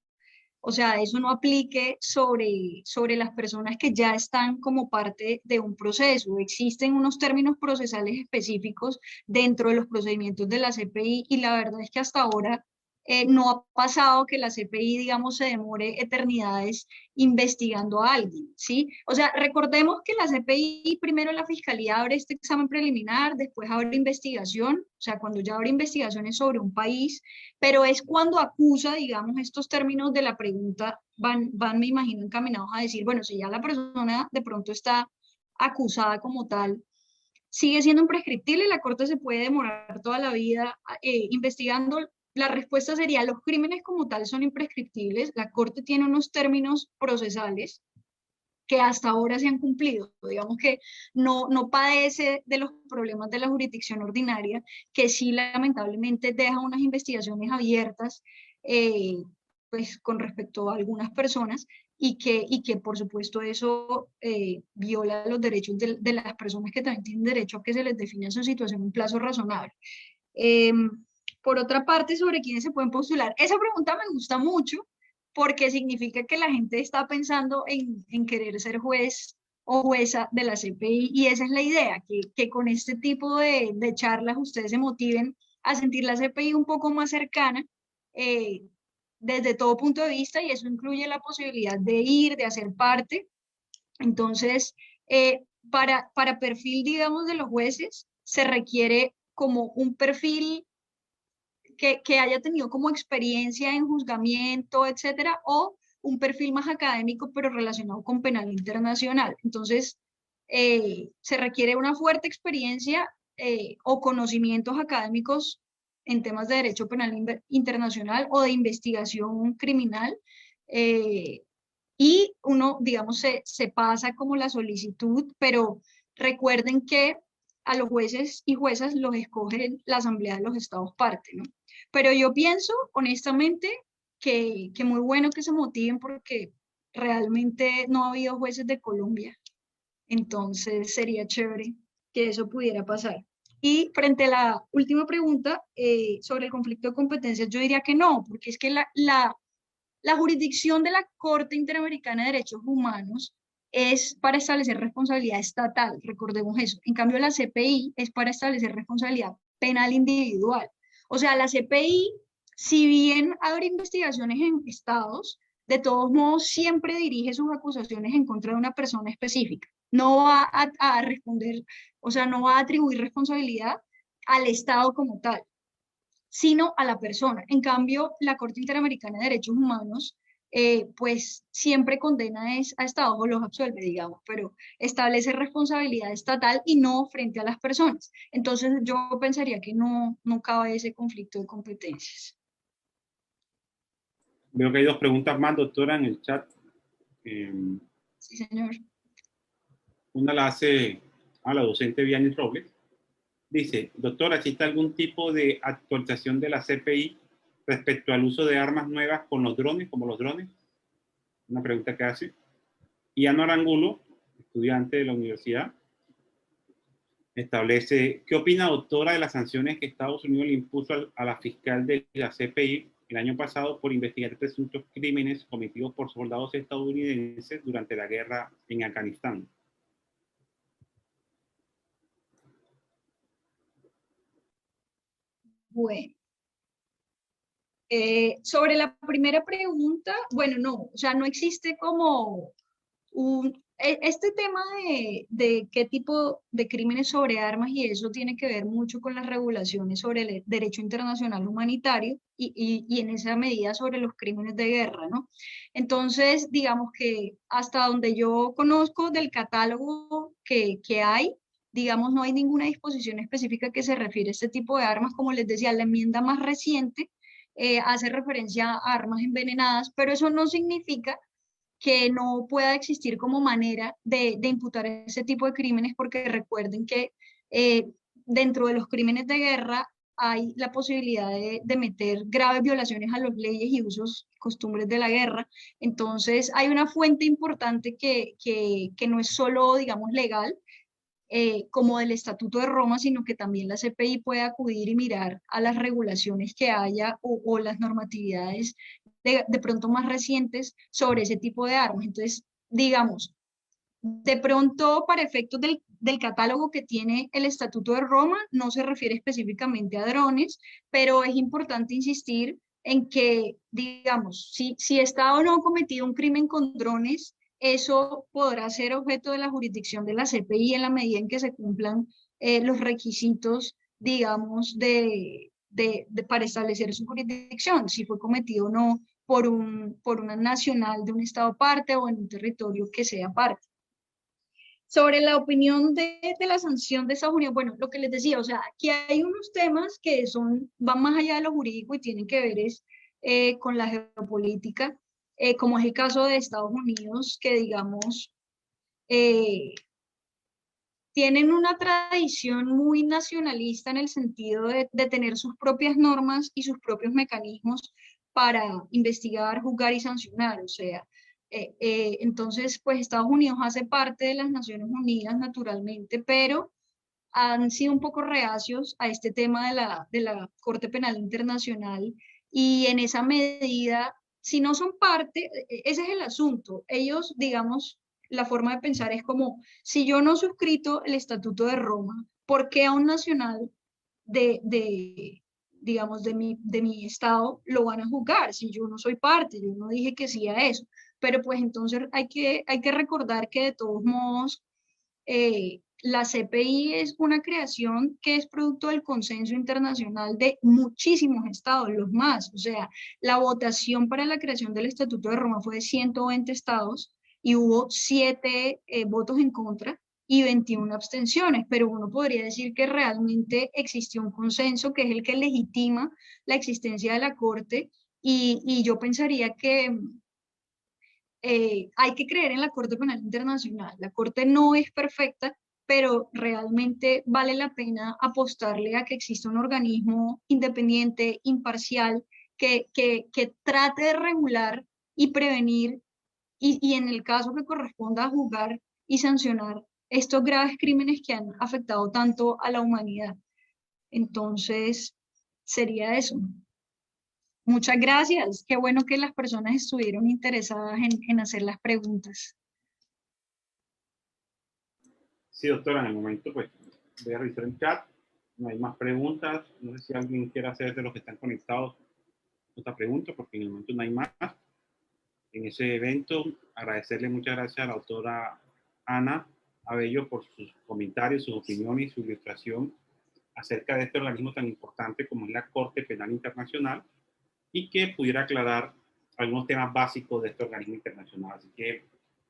o sea, eso no aplique sobre las personas que ya están como parte de un proceso. Existen unos términos procesales específicos dentro de los procedimientos de la CPI y la verdad es que hasta ahora no ha pasado que la CPI, digamos, se demore eternidades investigando a alguien, ¿sí? O sea, recordemos que la CPI, primero la Fiscalía abre este examen preliminar, después abre investigación, o sea, cuando ya abre investigaciones sobre un país, pero es cuando acusa, digamos, estos términos de la pregunta van, me imagino, encaminados a decir, bueno, si ya la persona de pronto está acusada como tal, sigue siendo imprescriptible, la Corte se puede demorar toda la vida investigando. La respuesta sería, los crímenes como tal son imprescriptibles, la Corte tiene unos términos procesales que hasta ahora se han cumplido, digamos que no padece de los problemas de la jurisdicción ordinaria, que sí lamentablemente deja unas investigaciones abiertas, pues con respecto a algunas personas, y que por supuesto eso viola los derechos de las personas que también tienen derecho a que se les define su situación en un plazo razonable. Eh, por otra parte, sobre quiénes se pueden postular, esa pregunta me gusta mucho porque significa que la gente está pensando en querer ser juez o jueza de la CPI y esa es la idea, que con este tipo de charlas ustedes se motiven a sentir la CPI un poco más cercana eh, desde todo punto de vista y eso incluye la posibilidad de ir, de hacer parte. Entonces, para perfil, digamos, de los jueces, se requiere como un perfil que haya tenido como experiencia en juzgamiento, etcétera, o un perfil más académico, pero relacionado con penal internacional. Entonces, se requiere una fuerte experiencia o conocimientos académicos en temas de derecho penal internacional o de investigación criminal. eh, y uno, digamos, se pasa como la solicitud, pero recuerden que a los jueces y juezas los escoge la Asamblea de los Estados Parte, ¿no? Pero yo pienso, honestamente, que muy bueno que se motiven porque realmente no ha habido jueces de Colombia. Entonces sería chévere que eso pudiera pasar. Y frente a la última pregunta sobre el conflicto de competencias, yo diría que no, porque es que la jurisdicción de la Corte Interamericana de Derechos Humanos es para establecer responsabilidad estatal, recordemos eso. En cambio, la CPI es para establecer responsabilidad penal individual. O sea, la CPI, si bien abre investigaciones en estados, de todos modos siempre dirige sus acusaciones en contra de una persona específica. No va a responder, o sea, no va a atribuir responsabilidad al Estado como tal, sino a la persona. En cambio, la Corte Interamericana de Derechos Humanos, pues siempre condena a Estados o los absuelve, digamos, pero establece responsabilidad estatal y no frente a las personas. Entonces, yo pensaría que no cabe ese conflicto de competencias. Veo que hay dos preguntas más, doctora, en el chat. Eh, Sí, señor. una la hace a la docente Vianney Robles. Dice, doctora, ¿existe algún tipo de actualización de la CPI respecto al uso de armas nuevas con los drones, como los drones? Una pregunta que hace. Y Anor Angulo, estudiante de la universidad, establece, ¿qué opina, doctora, de las sanciones que Estados Unidos le impuso a la fiscal de la CPI el año pasado por investigar presuntos crímenes cometidos por soldados estadounidenses durante la guerra en Afganistán? Bueno, sobre la primera pregunta, bueno, no, o sea, no existe como este tema de qué tipo de crímenes sobre armas y eso tiene que ver mucho con las regulaciones sobre el derecho internacional humanitario y en esa medida sobre los crímenes de guerra, ¿no? Entonces, digamos que hasta donde yo conozco del catálogo que hay, digamos, no hay ninguna disposición específica que se refiere a este tipo de armas. Como les decía, la enmienda más reciente hace referencia a armas envenenadas, pero eso no significa que no pueda existir como manera de imputar ese tipo de crímenes, porque recuerden que dentro de los crímenes de guerra hay la posibilidad de meter graves violaciones a las leyes y usos y costumbres de la guerra. Entonces hay una fuente importante que no es solo, digamos, legal, como del Estatuto de Roma, sino que también la CPI puede acudir y mirar a las regulaciones que haya o las normatividades de pronto más recientes sobre ese tipo de armas. Entonces, digamos, de pronto, para efectos del catálogo que tiene el Estatuto de Roma, no se refiere específicamente a drones, pero es importante insistir en que, digamos, si está o no cometido un crimen con drones, eso podrá ser objeto de la jurisdicción de la CPI en la medida en que se cumplan los requisitos, digamos, para establecer su jurisdicción, si fue cometido o no por una nacional de un estado parte o en un territorio que sea parte. Sobre la opinión de la sanción de Estados Unidos, bueno, lo que les decía, o sea, aquí hay unos temas que van más allá de lo jurídico y tienen que ver con la geopolítica, como es el caso de Estados Unidos, que digamos, eh, tienen una tradición muy nacionalista en el sentido de tener sus propias normas y sus propios mecanismos para investigar, juzgar y sancionar. O sea, entonces, pues Estados Unidos hace parte de las Naciones Unidas naturalmente, pero han sido un poco reacios a este tema de la Corte Penal Internacional y en esa medida, si no son parte, ese es el asunto. Ellos, digamos, la forma de pensar es como, si yo no suscrito el Estatuto de Roma, ¿por qué a un nacional digamos, de mi estado lo van a juzgar? Si yo no soy parte, yo no dije que sí a eso. Pero pues entonces hay que recordar que de todos modos, la CPI es una creación que es producto del consenso internacional de muchísimos estados, los más. O sea, la votación para la creación del Estatuto de Roma fue de 120 estados y hubo 7 votos en contra y 21 abstenciones, pero uno podría decir que realmente existió un consenso que es el que legitima la existencia de la Corte y yo pensaría que hay que creer en la Corte Penal Internacional. La Corte no es perfecta, pero realmente vale la pena apostarle a que exista un organismo independiente, imparcial, que trate de regular y prevenir y en el caso que corresponda juzgar y sancionar estos graves crímenes que han afectado tanto a la humanidad. Entonces, sería eso. Muchas gracias. Qué bueno que las personas estuvieron interesadas en hacer las preguntas. Sí, doctora, en el momento pues voy a revisar el chat. No hay más preguntas. No sé si alguien quiere hacer de los que están conectados otra pregunta, porque en el momento no hay más. En ese evento, agradecerle muchas gracias a la doctora Ana Abello por sus comentarios, sus opiniones y su ilustración acerca de este organismo tan importante como es la Corte Penal Internacional y que pudiera aclarar algunos temas básicos de este organismo internacional. Así que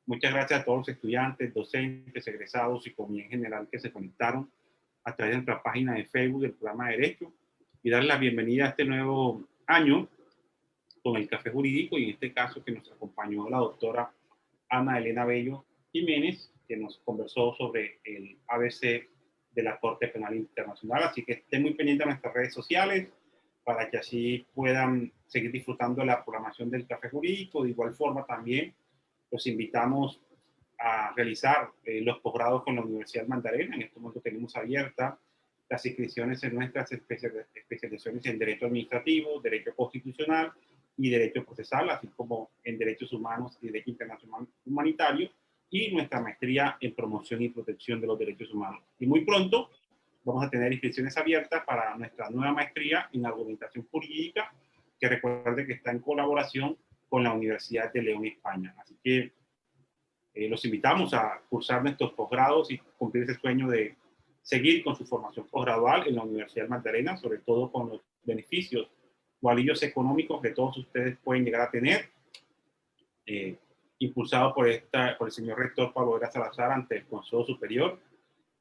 muchas gracias a todos los estudiantes, docentes, egresados y comunidad en general que se conectaron a través de nuestra página de Facebook del programa de Derecho y darle la bienvenida a este nuevo año con el Café Jurídico y en este caso que nos acompañó la doctora Ana Elena Bello Jiménez, que nos conversó sobre el ABC de la Corte Penal Internacional. Así que estén muy pendientes de nuestras redes sociales para que así puedan seguir disfrutando de la programación del Café Jurídico. De igual forma también los invitamos a realizar los posgrados con la Universidad Magdalena. En este momento tenemos abiertas las inscripciones en nuestras especializaciones en Derecho Administrativo, Derecho Constitucional y Derecho Procesal, así como en Derechos Humanos y Derecho Internacional Humanitario, y nuestra maestría en Promoción y Protección de los Derechos Humanos. Y muy pronto vamos a tener inscripciones abiertas para nuestra nueva maestría en Argumentación Jurídica, que recuerde que está en colaboración con la Universidad de León, España. Así que los invitamos a cursar nuestros posgrados y cumplir ese sueño de seguir con su formación posgradual en la Universidad Magdalena, sobre todo con los beneficios o alivios económicos que todos ustedes pueden llegar a tener, impulsado por el señor rector Pablo Vera Salazar ante el Consejo Superior,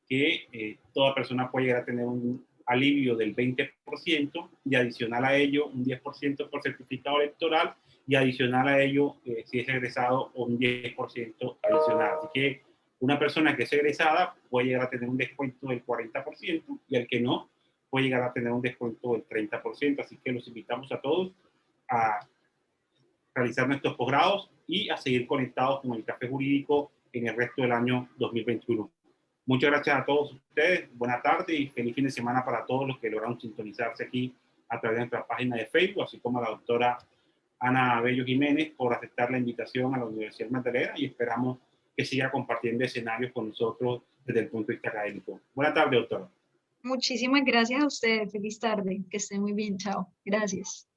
que toda persona puede llegar a tener un alivio del 20% y adicional a ello un 10% por certificado electoral y adicional a ello, si es egresado, un 10% adicional. Así que una persona que es egresada puede llegar a tener un descuento del 40% y el que no puede llegar a tener un descuento del 30%. Así que los invitamos a todos a realizar nuestros posgrados y a seguir conectados con el Café Jurídico en el resto del año 2021. Muchas gracias a todos ustedes. Buena tarde y feliz fin de semana para todos los que lograron sintonizarse aquí a través de nuestra página de Facebook, así como a la doctora Ana Bello Jiménez por aceptar la invitación a la Universidad Magdalena y esperamos que siga compartiendo escenarios con nosotros desde el punto de vista académico. Buena tarde, doctora. Muchísimas gracias a ustedes. Feliz tarde. Que estén muy bien. Chao. Gracias.